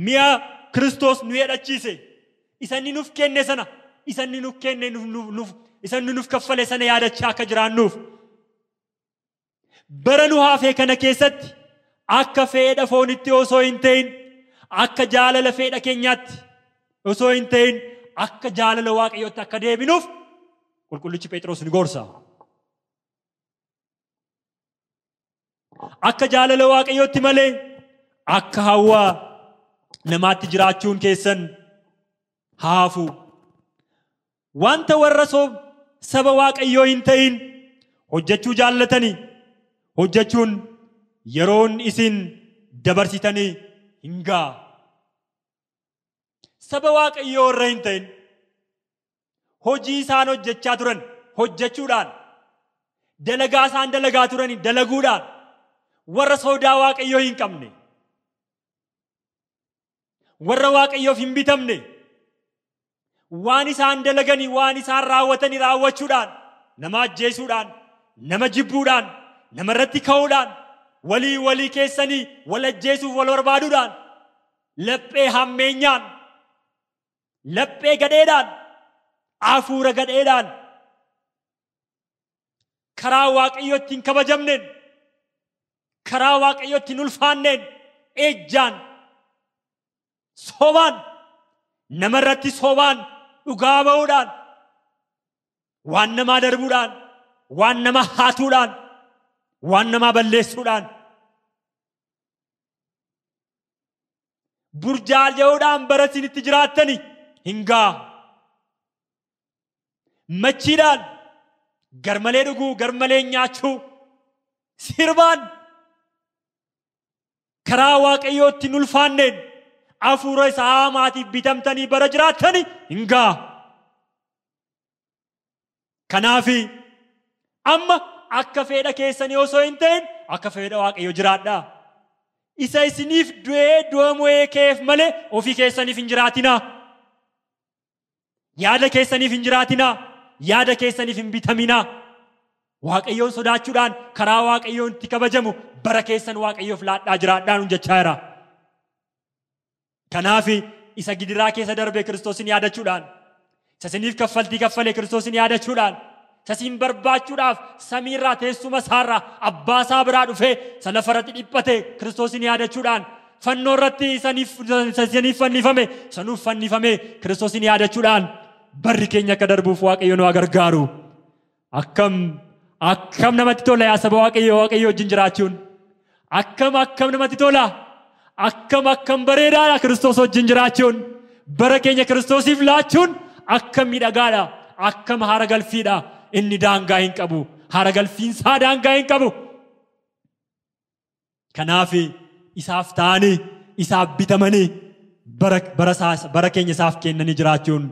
mi'a Kiristoos nu hidhachiise isanni nuuf kenne sana, isanni nuuf kenne isanni nuuf kaffale sana yaadachaa akka jiraannuuf bara nu hafe kana keessatti akka fedha foonitti osoo hin ta'in, akka jaalala fedha keenyaatti osoo hin ta'in, akka jaalala Waaqayyootti akka deebinuuf qulqullichi Phexros ni gorsa. Akka jaalala Waaqayyootti malee akka hawwaa namaatti jiraachuun keessan haafu. Wanta warra saba Waaqayyoo hin ta'in hojjechuu jaallatanii hojjechuun yeroon isin dabarsitanii hin ga'a. Saba Waaqayyoo warra hin ta'in hojii isaan hojjechaa turan hojjechuudhaan, dalagaa isaan dalagaa turanii dalaguudhaan warra sodaa Waaqayyoo hin qabne, warra Waaqayyoof hin bitamne, waan isaan dalaganii waan isaan raawwatanii raawwachuudhaan, nama ajjeesuudhaan, nama jibbuudhaan, nama irratti ka'uudhaan, walii keessanii wal ajjeesuuf wal barbaaduudhaan, laphee hammeenyaan, laphee gadheedhaan, hafuura gadheedhaan, karaa Waaqayyootti hin kabajamneen, karaa Waaqayyootti hin ulfaanneen, ejjaan, sobaan, nama irratti sobaan dhugaa ba'uudhaan, waan namaa darbuudhaan, waan nama haatuudhaan, waan namaa balleessuudhaan, burjaaja'uudhaan bara isin itti jiraattanii hin ga'a. Machiidhaan, garmalee dhuguu, garmalee nyaachuu, sirbaan, karaa Waaqayyootti hin ulfaanneen, hafuura isaa hamaatiif bitamtanii bara jiraattanii hin ga'a. Kanaaf amma akka fedha keessanii osoo hin ta'in akka fedha Waaqayyoo jiraadhaa. Isa isiniif du'ee du'a mo'ee keef malee ofii keessaniif hin jiraatinaa. Yaada keessaniif hin jiraatinaa. Yaada keessaniif hin bitaminaa. Waaqayyoon sodaachuudhaan karaa Waaqayyoon itti kabajamu bara keessan Waaqayyoof laadhaa jiraadhaan jechaa jira. Kanaaf isa gidiraa keessa darbe Kiristoosin yaadachuudhaan, isa isiniif kaffaltii kaffalee Kiristoosin yaadachuudhaan, Sasin barbaachuudhaaf samiirraa teessuma isaarraa abbaa isaa biraa dhufee lafarratti dhiphate Kiristoosin yaadachuudhaan fannoo irratti saniif fannifame sanuuf fannifame Kiristoosin yaadachuudhaan barri keenya akka darbuuf Waaqayyo nu gargaaru. Akkam namatti tola yaa saba Waaqayyo wajjin jiraachuun. Akkam namatti tola. Akkam bareedaadha Kiristoos wajjin jiraachuun. Bara keenya Kiristoosiif laachuun akkam miidhagaadha. Akkam haara galfiidha. Inni daangaa hin qabu. Haara galfiinsaa daangaa hin qabu. Kanaaf isaaf ta'anii isaaf bitamanii bara keenya isaaf kennanii jiraachuun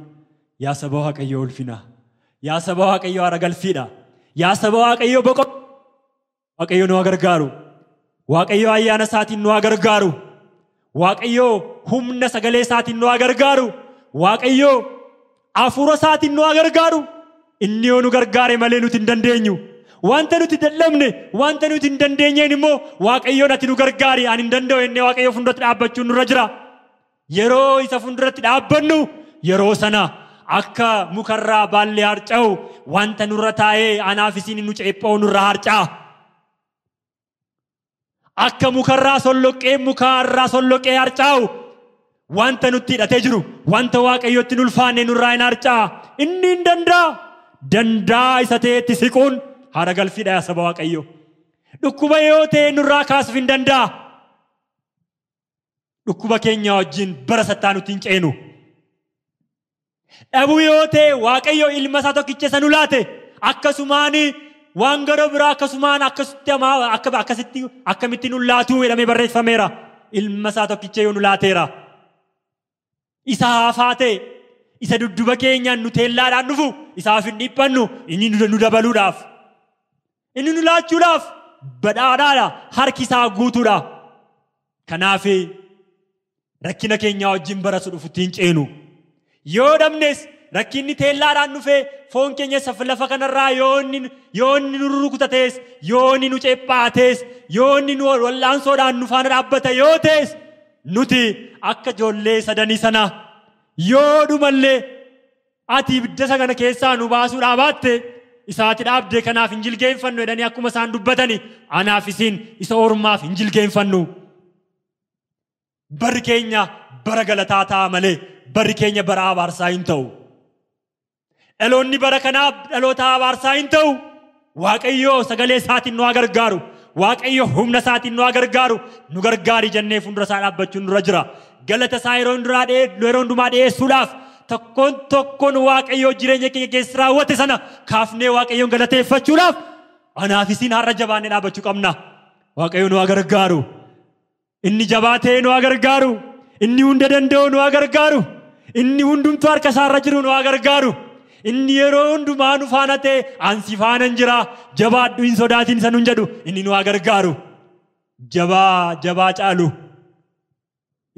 yaa saba Waaqayyo ulfina. Yaa saba Waaqayyo haara galfiidha. Yaa saba Waaqayyo Waaqayyo nu gargaaru. Waaqayyo ayyaana isaatiin nu gargaaru. Waaqayyo humna sagalee isaatiin nu gargaaru. Waaqayyo hafuura isaatiin nu gargaaru. Inni yoo nu gargaare malee nuti hin dandeenyu. Wanta nuti dadhabne, wanta nuti hin dandeenyeen immoo Waaqayyoon ati nu gargaari. Ani hin danda'u jennee Waaqayyo fuulduratti dhaabbachuun nurra jira. Yeroo isa fuulduratti dhaabbannu yeroo sana akka mukarraa baallee harca'u wanta nurra taa'ee anaaf isin nu ceepha'u nurra harca'a. Akka mukarraa solloqee harca'u wanta nutti hidhatee jiru wanta Waaqayyotti nu ulfaanne nurraa hin harca'a. Inni hin danda'a isa ta'etti siquun haara galfiidha yaa saba Waaqayyo. Dhukkuba yoo ta'e nurraa kaasuuf hin danda'a. Dhukkuba keenya wajjin bara sattaa nutti hin ceenu. Dhabuu yoo ta'e Waaqayyo ilma isaa tokkicha isa nu laate akkasumaan waan gara biraa akkamitti nu laatu jedhamee barreeffameera. Ilma isaa tokkicha yoo nu laateera. Isa haafaa ta'e isa dudduba keenyaan nu teellaadhaan dhufu isaaf hin dhiphannu inni nu dabaluudhaaf. Inni nu laachuudhaaf badhaadhaadha. Harki isaa guutuudha. Kanaaf rakkina keenya wajjin bara dhufutti hin ceenu. Yoo dhabnes rakkinni teellaadhaan dhufee foon keenya lafa kanarraa yoo inni nu rukutatees yoo inni nu ceephaatees yoo inni nu wal'aansoodhaan nu faana dhaabbata yoo ta'es nuti akka ijoollee sadanii sana yoo dhumallee ati ibidda sana keessaa nu baasuudhaa baatte isaati dhaabdee kanaaf hin jilgeenfannu jedhanii akkuma isaan dubbatani anaaf isin isa ormaaf hin jilgeenfannu. Barri keenya bara galataa ta'a malee barri keenya bara abaarsaa hin ta'u. Dhaloonni bara kanaaf dhaloota abaarsaa hin ta'u. Waaqayyo sagalee isaatiin nu gargaaru. Waaqayyo humna isaatiin nu gargaaru. Nu gargaari jennee fuuldura isaa dhaabbachuun dura jira. Galata isaa yeroo hundumaa dhiyeessuudhaaf tokkoon Waaqayyo jireenya keenya keessa raawwate sana kaafnee Waaqayyoon galateeffachuudhaaf anaaf isin har'a jabaannee dhaabbachuu qabna. Waaqayyo nu gargaaru. Inni jabaatee nu gargaaru. Inni hunda danda'u nu gargaaru. Inni hundumtu harka isaarra jiru nu gargaaru. Inni yeroo hundumaa nu faana ta'e ansi faana jira jabaadhu hin sodaatin isa nun jedhu inni nu gargaaru. Jabaa caalu.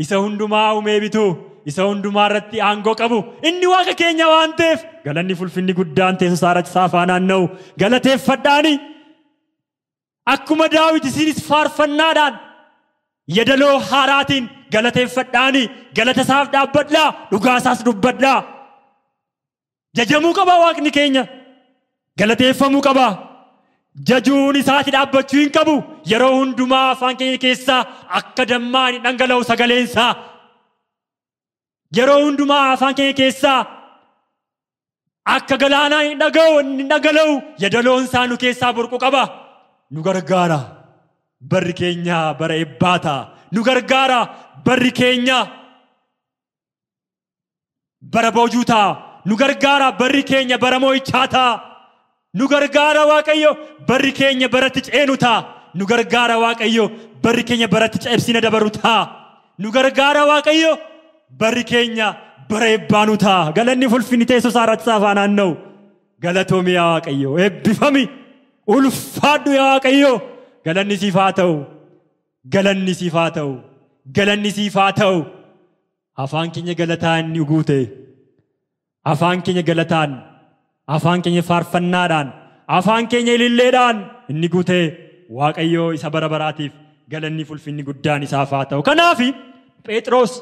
Isa hundumaa uumee bitu. Isa hundumaa irratti aangoo qabu. Inni Waaqa keenya waan ta'eef galanni fulfinni guddaan teessoo isaarratti isaa faanaan na'u galateeffadhaani. Akkuma Daawit isinis faarfannaadhaan yadaloo haaraatiin galateeffadhaani galata isaaf dhaabbadhaa dhugaa isaas dubbadhaa. Jajamuu qaba Waaqni keenya galateeffamuu qaba. Jajuun isaati dhaabbachuu hin qabu. Yeroo hundumaa afaan keenya keessaa akka dammaan dhangala'u sagaleensaa. Yeroo hundumaa afaan keenya keessaa akka galaanaa hin dhagala'u yadaloon isaa nu keessaa burqu qaba. Nu gargaara. Barri keenya bara eebbaata. Nu gargaara. Barri keenya bara boojuutaa. Nu gargaara. Barri keenya bara moo'ichaata. Nu gargaara Waaqayyo. Barri keenya baratti ceenuta. Nu gargaara Waaqayyo. Barri keenya baratti cabsina dabaruta. Nu gargaara Waaqayyo. Barri keenya bara eebbaanuta. Galanni fulfinni teessoo isaarratti isaa faanaan na'u. Galatoomi yaa Waaqayyo. Eebbifami. Ulfaadhu yaa Waaqayyo. Galanni siif haa ta'u. Galanni siif haa ta'u. Galanni siif haa ta'u. Afaan keenya galataan ni guute. Afaan keenya galataan. Afaan keenya faarfannaadhaan. Afaan keenya ililleedhaan inni guute. Waaqayyo isa bara baraatiif galanni fulfinni guddaan isaaf haa ta'u. Kanaaf Phexros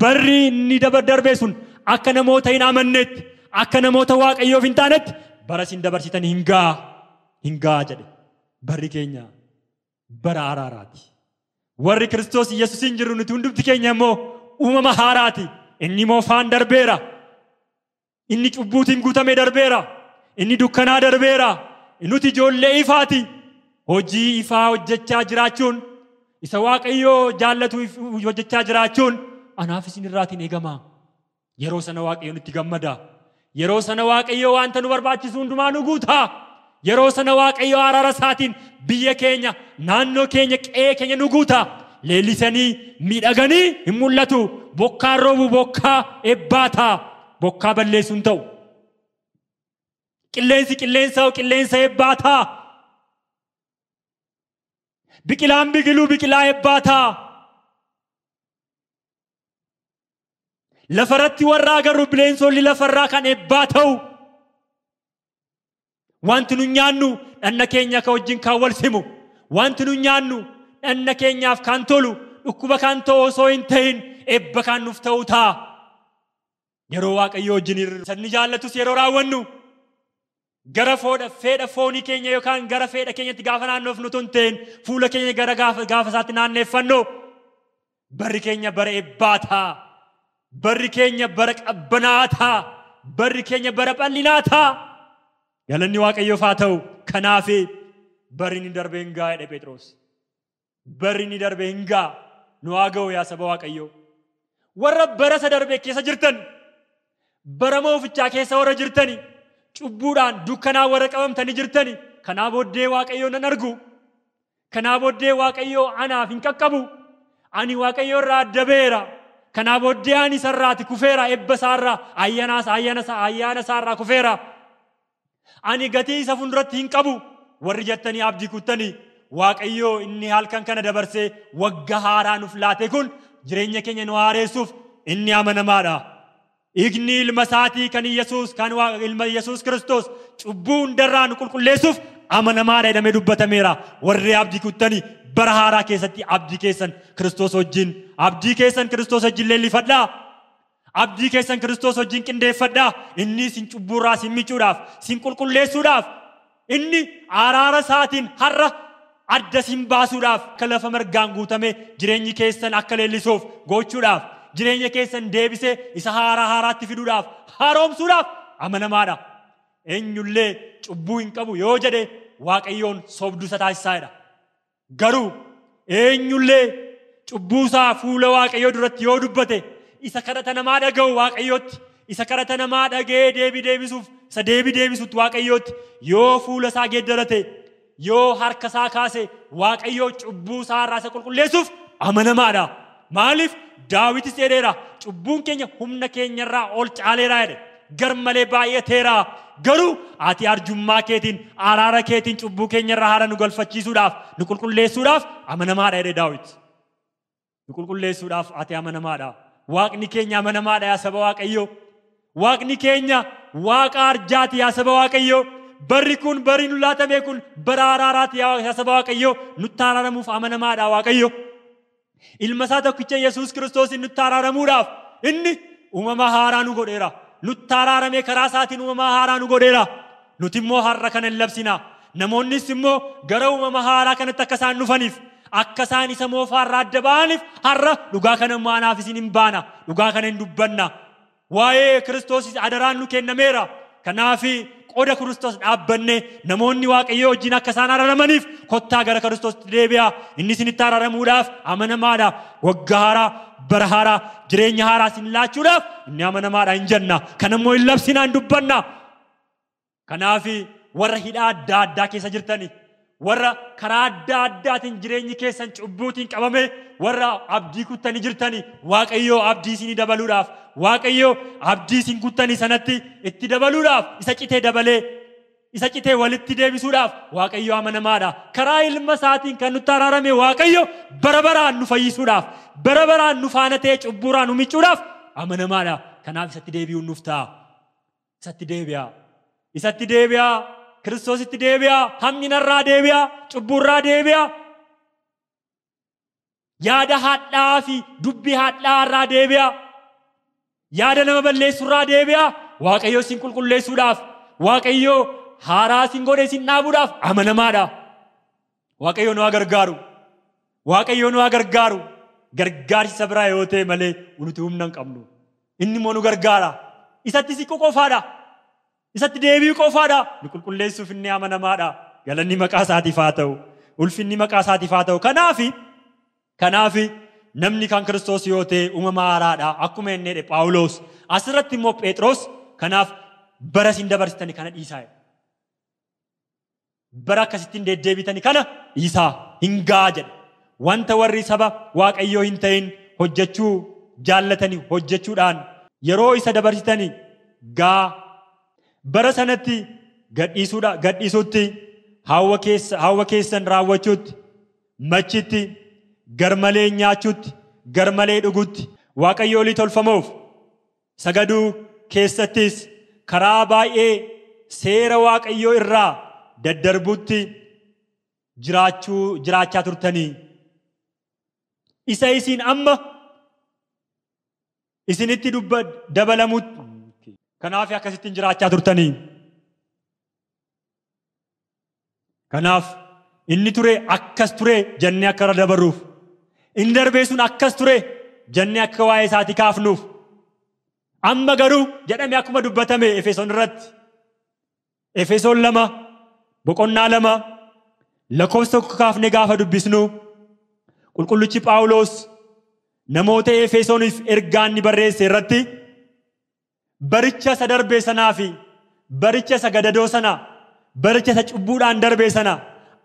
barri inni darbe sun akka namoota hin amannetti akka namoota Waaqayyoof hin taanetti bara sin dabarsitan hingaa jedhe. Barri keenya bara araaraati. Warri Kiristoos Yesuusin jirru nuti hundumti keenya immoo uumama haaraati. Inni moofaan darbeera. Inni cubbuutiin guutamee darbeera. Inni dukkanaa darbeera. Nuti ijoollee ifaati. Hojii ifaa hojjechaa jiraachuun, isa Waaqayyoo jaallatu hojjechaa jiraachuun anaaf isin irraatiin eegama. Yeroo sana Waaqayyoon itti gammada. Yeroo sana Waaqayyoo wanta nu barbaachisu hundumaa nu guuta. Yeroo sana Waaqayyoo araara isaatiin biyya keenya, naannoo keenya, qe'ee keenya nu guuta. Leellisanii miidhaganii hin mul'atu. Bokkaan roobu bokkaa eebbaata. Bokkaa balleessuun ta'u. Qilleensa eebbaata. Biqilaan biqiluu biqilaa eebbaata. Lafarratti warra agarru bineensonni lafarraa kan eebbaa ta'u. Wanti nu nyaannu dhanna keenya ka wajjin kan wal simu. Wanti nu nyaannu dhanna keenyaaf kan tolu, dhukkuba kan ta'u osoo hin ta'in eebba kan nuuf ta'u ta'a. Yeroo Waaqayyoo wajjin sanni jaallatus yeroo raawwannu gara fedha foonii keenya yookaan gara fedha keenyatti gaafa naannofnu tun ta'in fuula keenya gara gaafa isaatti naanneeffannu barri keenya bara eebbaata. Barri keenya bara qabbanaata. Barri keenya bara bal'inaata. Galanni Waaqayyoof haa ta'u. Kanaaf barri ni darbe hin gaa jedhe Phexros. Barri ni darbe hin gaa nu haa ga'u yaa saba Waaqayyoo. Warra bara isa darbe keessa jirtan, bara moofichaa keessa warra jirtani, cubbuudhaan dukkanaa warra qabamtanii jirtani, kanaa booddee Waaqayyoo nan argu. Kanaa booddee Waaqayyoo anaaf hin qaqqabu. Ani Waaqayyoo irraa adda beera. Kanaa booddee ani sarraati kufeera. Eebba isaarraa ayyaana isaarraa kufeera. Ani gatii isa fuulduratti hin qabu. Warri jettanii abdii kuttanii Waaqayyoo inni halkan kana dabarsee waggaa haaraa nuuf laate kun jireenya keenya nu haaressuuf inni amanamaadha. Igni ilma isaatii kan ilma Yesuus Kiristoos cubbuu hundarraa nu qulqulleessuuf amanamaadha jedhamee dubbatameera. Warri abdii kuttanii bara haaraa keessatti abdii keessan Kiristoos wajjin leellifadhaa. Abdii keessan Kiristoos wajjin qindeeffadhaa. Inni sin cubburraa sin miicuudhaaf, sin qulqulleessuudhaaf, inni araara isaatiin har'a adda sin baasuudhaaf, akka lafa margaan guutame jireenyi keessan akka leellisuuf gochuudhaaf, jireenya keessan deebisee isa haaraatti fiduudhaaf, haaromsuudhaaf amanamaadha. Eenyullee cubbuu hin qabu yoo jedhe Waaqayyoon sobduu isa taasisaadha. Garuu eenyullee cubbuusaa fuula Waaqayyoo duratti yoo dubbate isa kadhata namaa dhaga'u Waaqayyootti, isa kadhata namaa dhaga'ee deebii deebisutti Waaqayyootti yoo fuula isaa geeddarate, yoo harka isaa kaase Waaqayyoo cubbuu isaa irraa isa qulqulleessuuf amanamaadha. Maaliif Daawitis jedheera, cubbuun keenya humna keenyarraa ol caaleera jedhe, garmalee baay'ateera. Garuu ati arjummaa keetiin, araara keetiin cubbuu keenyarraa haara nu galfachiisuudhaaf, nu qulqulleessuudhaaf amanamaadha jedhe Daawit. Nu qulqulleessuudhaaf ati amanamaadha. Waaqni keenya amanamaadha yaa saba Waaqayyoo. Waaqni keenya Waaqa arjaati yaa saba Waaqayyoo. Barri kun barri nu laatame kun bara araaraati yaa saba Waaqayyoo. Nutti araaramuuf amanamaadha Waaqayyo. Ilma isaa tokkicha Yesuus Kiristoosin nutti araaramuudhaaf inni uumama haaraa nu godheera. Nutti araaramee karaa isaatiin uumama haaraa nu godheera. Nuti immoo har'a kana hin labsina. Namoonnis immoo gara uumama haaraa kanatti akka isaan dhufaniif, akka isaan isa moofaarraa adda ba'aniif har'a dhugaa kana immoo anaaf isin hin baana. Dhugaa kana hin dubbanna. Waa'ee Kiristoos adaraan nu kennameera. Kanaaf qooda Kiristoos dhaabbanne namoonni Waaqayyoo wajjin akka isaan araaramaniif kottaa gara Kiristoositti deebi'aa. Inni isinitti araaramuudhaaf amanamaadha. Waggaa haaraa, bara haaraa, jireenya haaraa isin laachuudhaaf inni amanamaadha hin jenna. Kana immoo hin labsinaa, hin dubbanna. Kanaaf warra hidhaa adda addaa keessa jirtani, warra karaa adda addaatiin jireenyi keessan cubbuutiin qabame, warra abdii kuttanii jirtani, Waaqayyoo abdii isinii dabaluudhaaf, Waaqayyoo abdii isin kuttanii sanatti itti dabaluudhaaf, isa citee walitti deebisuudhaaf Waaqayyoo amanamaadha. Karaa ilma isaatiin kan nutti araarame Waaqayyoo bara baraan nu fayyisuudhaaf, bara baraan nu faana ta'ee cubbuurraa nu miicuudhaaf amanamaadha. Kanaaf isatti deebi'uun nuuf ta'a. Isatti deebi'aa. Kiristoositti deebi'aa. Hamminarraa deebi'aa. Cubburraa deebi'aa. Yaada hadhaa fi dubbii hadhaa irraa deebi'aa. Yaada nama balleessurraa deebi'aa. Waaqayyoo isin qulqulleessuudhaaf, Waaqayyo haaraa sin godhee sin dhaabuudhaaf amanamaadha. Waaqayyo nu gargaaru. Waaqayyo nu gargaaru. Gargaarsa biraa yoo ta'e malee nuti humna hin qabnu. Inni immoo nu gargaara. Isatti siquu qofaadha. Isatti deebi'uu qofaadha. Nu qulqulleessuuf inni amanamaadha. Galanni maqaa isaatiif haa ta'u. Ulfinni maqaa isaatiif haa ta'u. Kanaaf namni kan Kiristoos yoo ta'e uumama haaraadha. Akkuma inni jedhe Phaawulos. Asirratti immoo Phexros kanaaf bara isin dabarsitanii kana dhiisaa. Bara akkasittiin deddeebitanii kana dhiisaa hin gaa jedhe. Wanta warri saba Waaqayyoo hin ta'in hojjechuu jaallatanii hojjechuudhaan yeroo isa dabarsitanii gaa bara sanatti gadhiisuutti hawwa keessan raawwachuutti machitti garmalee nyaachuutti garmalee dhugutti Waaqayyoolii tolfamoof sagaduu keessattis karaa baay'ee seera Waaqayyoo irraa daddarbuutti jiraachaa turtanii. Isa isin amma isinitti dabalamutti kanaaf akkasittiin jiraachaa turtanii. Kanaaf inni ture akkas ture jennee akka irra dabarruuf. Inni darbee sun akkas ture jennee akka waa'ee isaatii kaafnuuf. Amma garuu jedhame akkuma dubbatame Efesoon irratti. Efesoon 2:2 lakkoofsa 1 kaafnee gaafa dubbisnu qulqullichi Phaawulos namoota Efesooniif ergaa inni barreesse irratti baricha isa darbee sanaa fi baricha isa gadadoo sana baricha isa cubbuudhaan darbee sana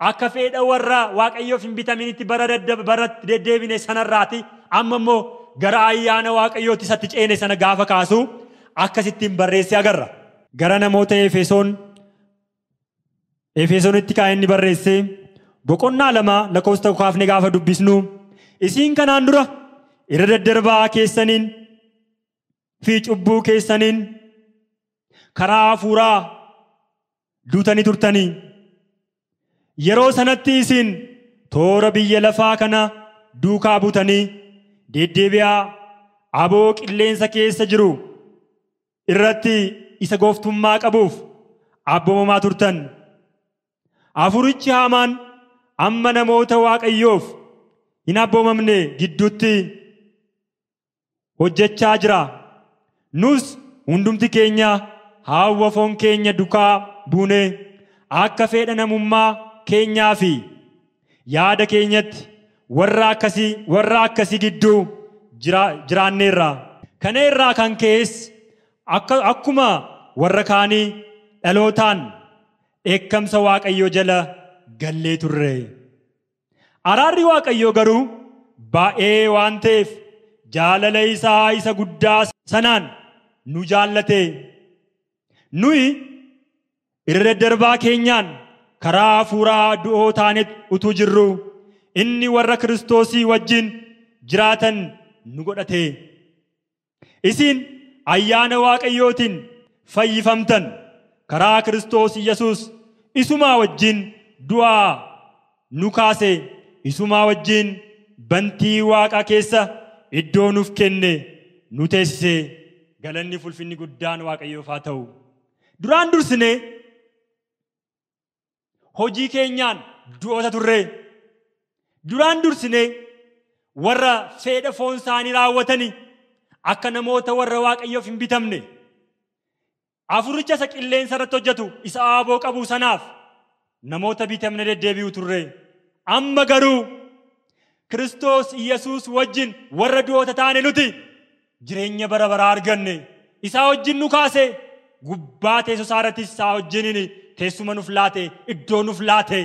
akka fedha warra Waaqayyoof hin bitaminitti bara deddeebine sanarraati amma immoo gara ayyaana Waaqayyooti isatti ceene sana gaafa kaasu akkasittiin barreesse agarra. Gara namoota Efesoonitti kaa'ee inni barreesse 2 lakkoofsa 1 kaafnee gaafa dubbisnu isiin kanaan dura irra daddarbaa keessaniin fi cubbuu keessaniin karaa hafuuraa duutanii turtanii. Yeroo sanatti isin toora biyya lafaa kana duukaa buutanii deddeebi'aa aboo qilleensa keessa jiru irratti isa gooftummaa qabuuf abboomamaa turtan. Hafuurichi haamaan amma namoota Waaqayyoof hin abboomamne gidduutti hojjechaa jira. Nus hundumti keenya hawwa foon keenya duukaa buune akka fedha namummaa keenyaa fi yaada keenyatti warra akkasii gidduu jiraanneerra. Kana irraa kan ka'es akkuma warra kaanii dhalootaan dheekkamsa Waaqayyoo jala gallee turre. Araarri Waaqayyoo garuu baay'ee waan ta'eef jaalala isaa isa guddaa sanaan nu jaallate. Nuyi irra daddarbaa keenyaan karaa hafuuraa du'oo taane utuu jirru inni warra Kiristoosii wajjin jiraatan nu godhate. Isin ayyaana Waaqayyootiin fayyifamtan karaa Kiristoos Yesuus isumaa wajjin du'aa nu kaase isumaa wajjin bantii Waaqaa keessa iddoo nuuf kenne nu teessise. Galanni ulfinni guddaan Waaqayyoof haa ta'u. Duraan dursine hojii keenyaan du'oota turre. Duraan dursine warra fedha foon isaanii raawwatanii akka namoota warra Waaqayyoof hin bitamne hafuuricha isa qilleensa irratti hojjetu isa aaboo qabu sanaaf namoota bitamne deddeebi'u turre. Amma garuu Kiristoos Yesuus wajjin warra du'oota taane nuti jireenya bara baraa arganne. Isaa wajjin nu kaase gubbaa teessoo isaa irratti isaa wajjin teessuma nuuf laate iddoo nuuf laate.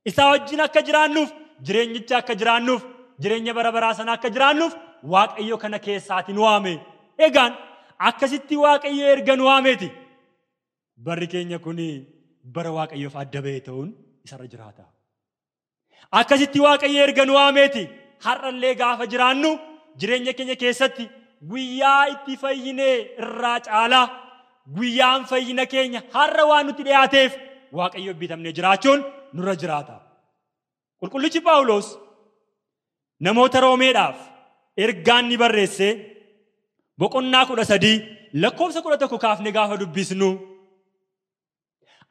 Isaa wajjin akka jiraannuuf jireenyicha akka jiraannuuf jireenya bara baraa sana akka jiraannuuf Waaqayyo kana keessaati nu waame. Egaan akkasitti Waaqayyo erga nu waameeti barri keenya kun bara Waaqayyoof adda ba'e ta'uun isarra jiraata. Akkasitti Waaqayyo erga nu waameeti har'allee gaafa jiraannu jireenya keenya keessatti guyyaa itti fayyinee irraa caalaa guyyaan fayyina keenya har'a waan nutti dhiyaateef Waaqayyo bitamnee jiraachuun nurra jiraata. Qulqullichi Phaawulos namoota Roomeedhaaf ergaan ni barreesse 13 lakkoofsa 11 kaafne gaafa dubbisnu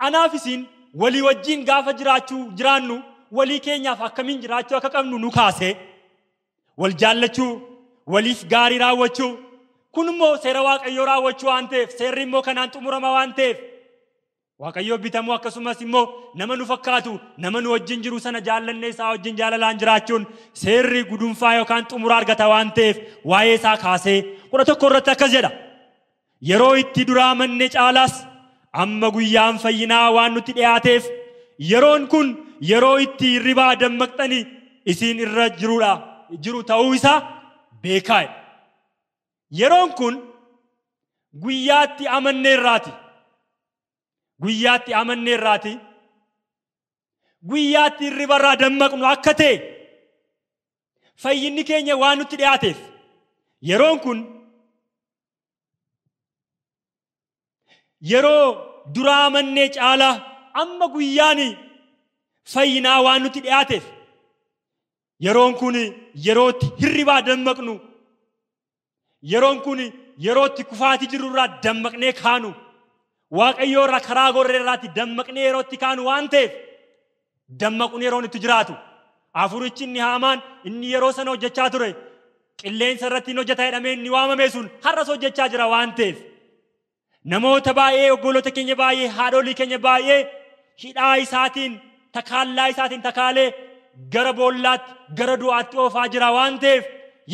Anaafisin walii wajjin gaafa jiraannu walii keenyaaf akkamiin jiraachuu akka qabnu nu kaase. Wal jaallachuu, waliif gaarii raawwachuu. Kun immoo seera Waaqayyoo raawwachuu waan ta'eef, seerri immoo kanaan xumurama waan ta'eef. Waaqayyoo bitamuu akkasumas immoo nama nu fakkaatu, nama nu wajjin jiru sana jaallannee isaa wajjin jaalalaan jiraachuun seerri gudunfaa yookaan xumura argata waan ta'eef waa'ee isaa kaasee 11 irratti akkas jedha. Yeroo itti duraa amanne caalaas amma guyyaan fayyinaa waan nutti dhiyaateef yeroon kun yeroo itti hirribaa dammaqxanii isin irra jiru ta'uu isaa beekaa. Yeroon kun guyyaatti amanneerraati. Guyyaatti amanneerraati. Guyyaatti hirribarraa dammaqnu akka ta'e fayyinni keenya waan nutti dhiyaateef yeroon kun yeroo duraa amannee caalaa amma guyyaan fayyinaa waan nutti dhiyaateef yeroon kun yerootti hirribaa dammaqnu, yeroon kun yerootti kufaatii jirurraa dammaqnee kaanu, Waaqayyoo irraa karaa gorreerraatti dammaqnee yerootti kaanu waan ta'eef dammaquun yeroon itti jiraatu. Afurichi inni Haamaan inni yeroo sana hojjechaa ture qilleensa irratti hin hojjeta jedhamee inni waamame sun har'as hojjechaa jira waan ta'eef namoota baay'ee, obboloota keenya baay'ee, haadholii keenya baay'ee hidhaa isaatiin, takaallaa isaatiin takaalee gara boollaatti, gara du'aatti oofaa jira waan ta'eef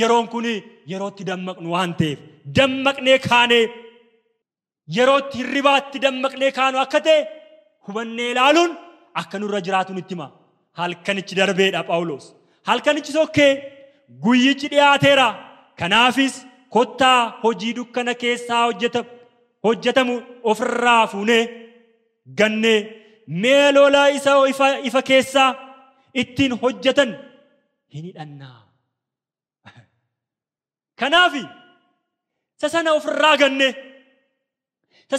yeroon kun yerootti dammaqnu waan ta'eef dammaqnee kaanee yerootti hirribaatti dammaqnee kaanu akka ta'e hubannee ilaaluun akka nurra jiraatu nutti hima. Halkanichi darbeedha Phaawulos. Halkanichi sokkee guyyichi dhiyaateera. Kanaafis kottaa hojii dukkana keessaa hojjetamu ofirraa fuunee gannee mee lolaa isa ifa keessaa ittiin hojjetan hin hidhannaa. Kanaaf sana ofirraa gannee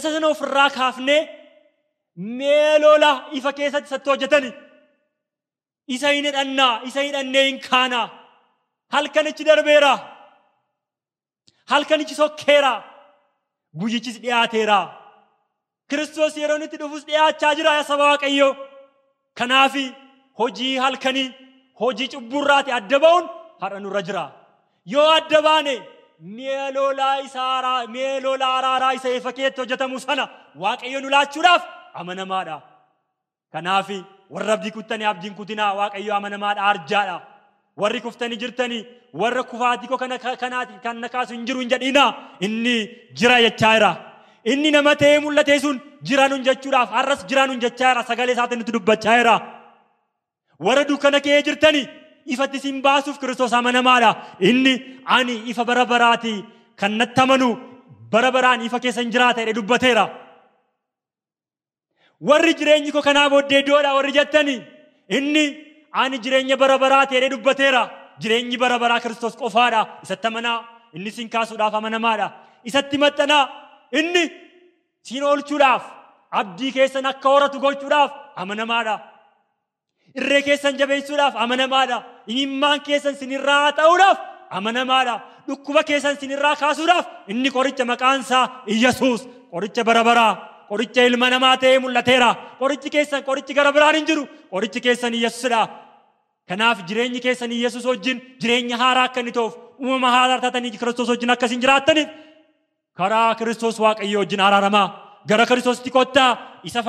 sana ofirraa kaafnee mee lolaa ifa keessatti isatti hojjetani isa hin hidhannaa, isa hidhannee hin kaanaa. Halkanichi darbeera. Halkanichi sokkeera. Guyyichis dhiyaateera. Kiristoos yeroo inni dhufus dhiyaachaa jira yaa saba Waaqayyoo. Kanaaf hojii halkanii, hojii cubburraati adda ba'uun har'a nurra jira. Yoo adda baane mee lolaa araaraa isa ifa keessatti hojjetamu sana Waaqayyo nu laachuudhaaf amanamaadha. Kanaaf warra abdii kuttanii abdiin kutinaa, Waaqayyo amanamaadha, arjaadha. Warri kuftanii jirtanii warra kufaatii koo kan nakaasu hin jiru hin jedhinaa, inni jira jechaa jira. Inni nama ta'ee mul'ate sun jira nun jechuudhaaf har'as jira nun jechaa jira, sagalee isaatiin nutti dubbachaa jira. Warra dukkana keessa jirtanii ifatti isin baasuuf Kiristoos amanamaadha. Inni ani ifa bara baraati, kan natti amanu bara baraan ifa keessa hin jiraata jedhee dubbateera. Warri jireenyi koo kanaa booddee doodha warri jettanii inni ani jireenya bara baraati jedhee dubbateera. Jireenyi bara baraa Kiristoos qofaadha. Isatti amanaa. Inni sin kaasuudhaaf amanamaadha. Isatti maxxanaa. Inni sin oolchuudhaaf, abdii keessan akka horatu gochuudhaaf amanamaadha. Irree keessan jabeessuudhaaf amanamaadha. Imimmaan keessan sinirraa ta'uudhaaf amanamaadha. Dhukkuba keessan sinirraa kaasuudhaaf inni qoricha maqaan isaa Iyyesuus, qoricha bara baraa, qoricha ilma namaa ta'ee mul'ateera. Qorichi keessan qorichi gara biraan hin jiru. Qorichi keessan Iyyesuusidha. Kanaaf jireenyi keessan Iyyesuus wajjin jireenya haaraa akka inni ta'uuf, uumama haaraa taatanii Kiristoos wajjin akkasiin jiraattaniif karaa Kiristoos Waaqayyoo wajjin araaramaa. Gara Kiristoositti kottaa, isa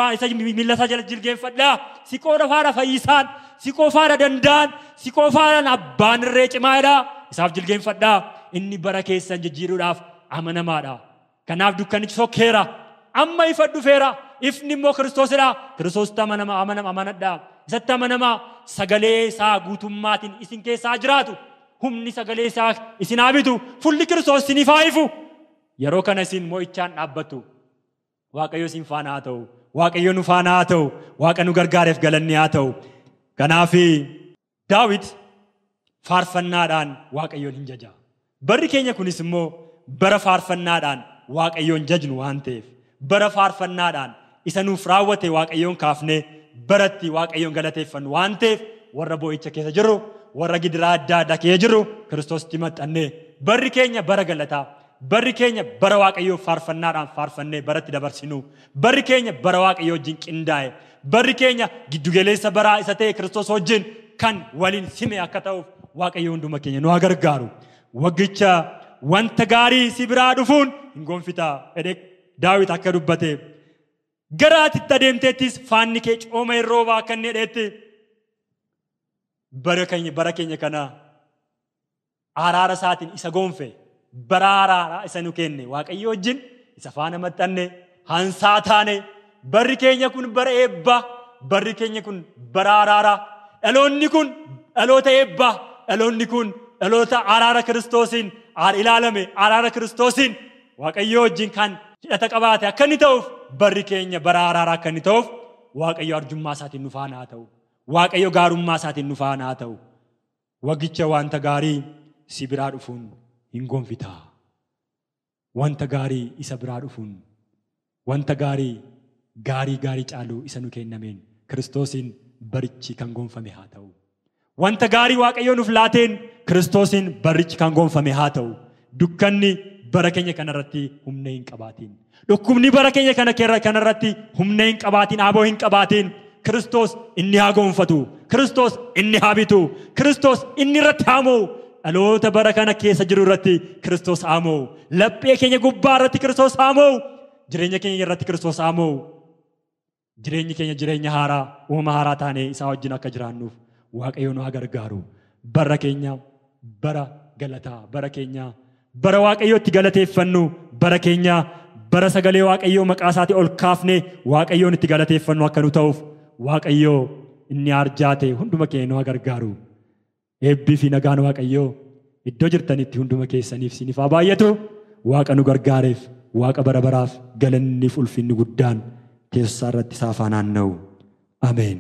miillasaa jala jilgeenfadhaa. Si qofaadha fayyisaan, si qofaadha danda'an, si qofaadhaan abbaan irree cimaadha. Isaaf jilgeenfadhaa. Inni bara keessan jijjiiruudhaaf amanamaadha. Kanaaf dukkanichi sokkeera. Amma ifa dhufeera. Ifni immoo Kiristoosidha. Kiristoositti amanadhaa. Isatti amanamaa, sagalee isaa guutummaatiin isin keessaa jiraatu. Humni sagalee isaa isin haa bitu. Fulli Kiristoos isiniif haa ifu. Yeroo kana isin mo'ichaan dhaabbattu. Waaqayyo isin faana haa ta'u. Waaqayyo nu faana haa ta'u. Waaqa nu gargaareef galanni haa ta'u. Kanaaf Daawit faarfannaadhaan Waaqayyoon hin jaja. Barri keenya kunis immoo bara faarfannaadhaan Waaqayyoon jajnu waan ta'eef, bara faarfannaadhaan isa nuuf raawwate Waaqayyoon kaafnee baratti Waaqayyoon galateeffannu waan ta'eef warra boo'icha keessa jirru, warra gidiraa adda addaa keessa jirru Kiristoositti maxxannee barri keenya bara galataa, Barri keenya bara Waaqayyoo faarfannaadhaan faarfannee baratti dabarsinu. Barri keenya bara Waaqayyoo wajjin qindaa'e. Barri keenya giddugaleessa baraa isa ta'e Kiristoos wajjin kan waliin sime akka ta'uuf Waaqayyoo hunduma keenya nu haa gargaaru. Waggicha wanta gaarii si biraa dhufuun hin gonfitaa jedhee Daawit akka dubbate. Gara atitti adeemteettis faanni kee cooma hin roobaa akka inni jedheetti. Bara keenya kana araara isaatiin isa gonfe. Bara araaraa isa nu kenne Waaqayyoo wajjin isa faana maxxanne hansaa taane. Barri keenya kun bara eebbaa. Barri keenya kun bara araaraa. Dhaloonni kun dhaloota eebbaa. Dhaloonni kun dhaloota araara Kiristoosiin ilaalame araara Kiristoosiin Waaqayyoo wajjin kan hidhata qabaate akka inni ta'uuf barri keenya bara araaraa akka inni ta'uuf Waaqayyo arjummaa isaatiin nu faana haa ta'u. Waaqayyo gaarummaa isaatiin nu faana haa ta'u. Waggicha wanta gaarii si biraa dhufuun hin gonfitaa. Wanta gaarii isa biraa dhufuun wanta gaarii caaluu isa nu kennameen Kiristoosiin barichi kan gonfame haa ta'u. Wanta gaarii Waaqayyo nuuf laateen Kiristoosiin barichi kan gonfame haa ta'u. Dukkanni bara keenya kanarratti humna hin qabaatiin. Dhukkubni bara keenya kanarratti humna hin qabaatiin, aboo hin qabaatiin. Kiristoos inni haa gonfatu. Kiristoos inni haa bitu. Kiristoos inni irratti haa mo'u. Dhaloota bara kana keessa jiru irratti Kiristoos haa mo'u. Laphee keenya gubbaa irratti Kiristoos haa mo'u. Jireenya keenya irratti Kiristoos haa mo'u. Jireenyi keenya jireenya haaraa, uumama haaraa taanee isaa wajjin akka jiraannuuf Waaqayyo nu haa gargaaru. Bara keenya bara galataa, bara keenya bara Waaqayyootti galateeffannu, bara keenya bara sagalee Waaqayyoo maqaa isaatii ol kaafnee Waaqayyoon itti galateeffannu akka nu ta'uuf Waaqayyoo inni arjaate hunduma keenya nu haa gargaaru. Eebbii fi nagaan Waaqayyoo iddoo jirtanitti hunduma keessaniif isiniif haa baay'atu. Waaqa nu gargaareef Waaqa bara baraaf galanniif ulfinni guddaan keessaa irratti isaa faanaan na'u. Ameen.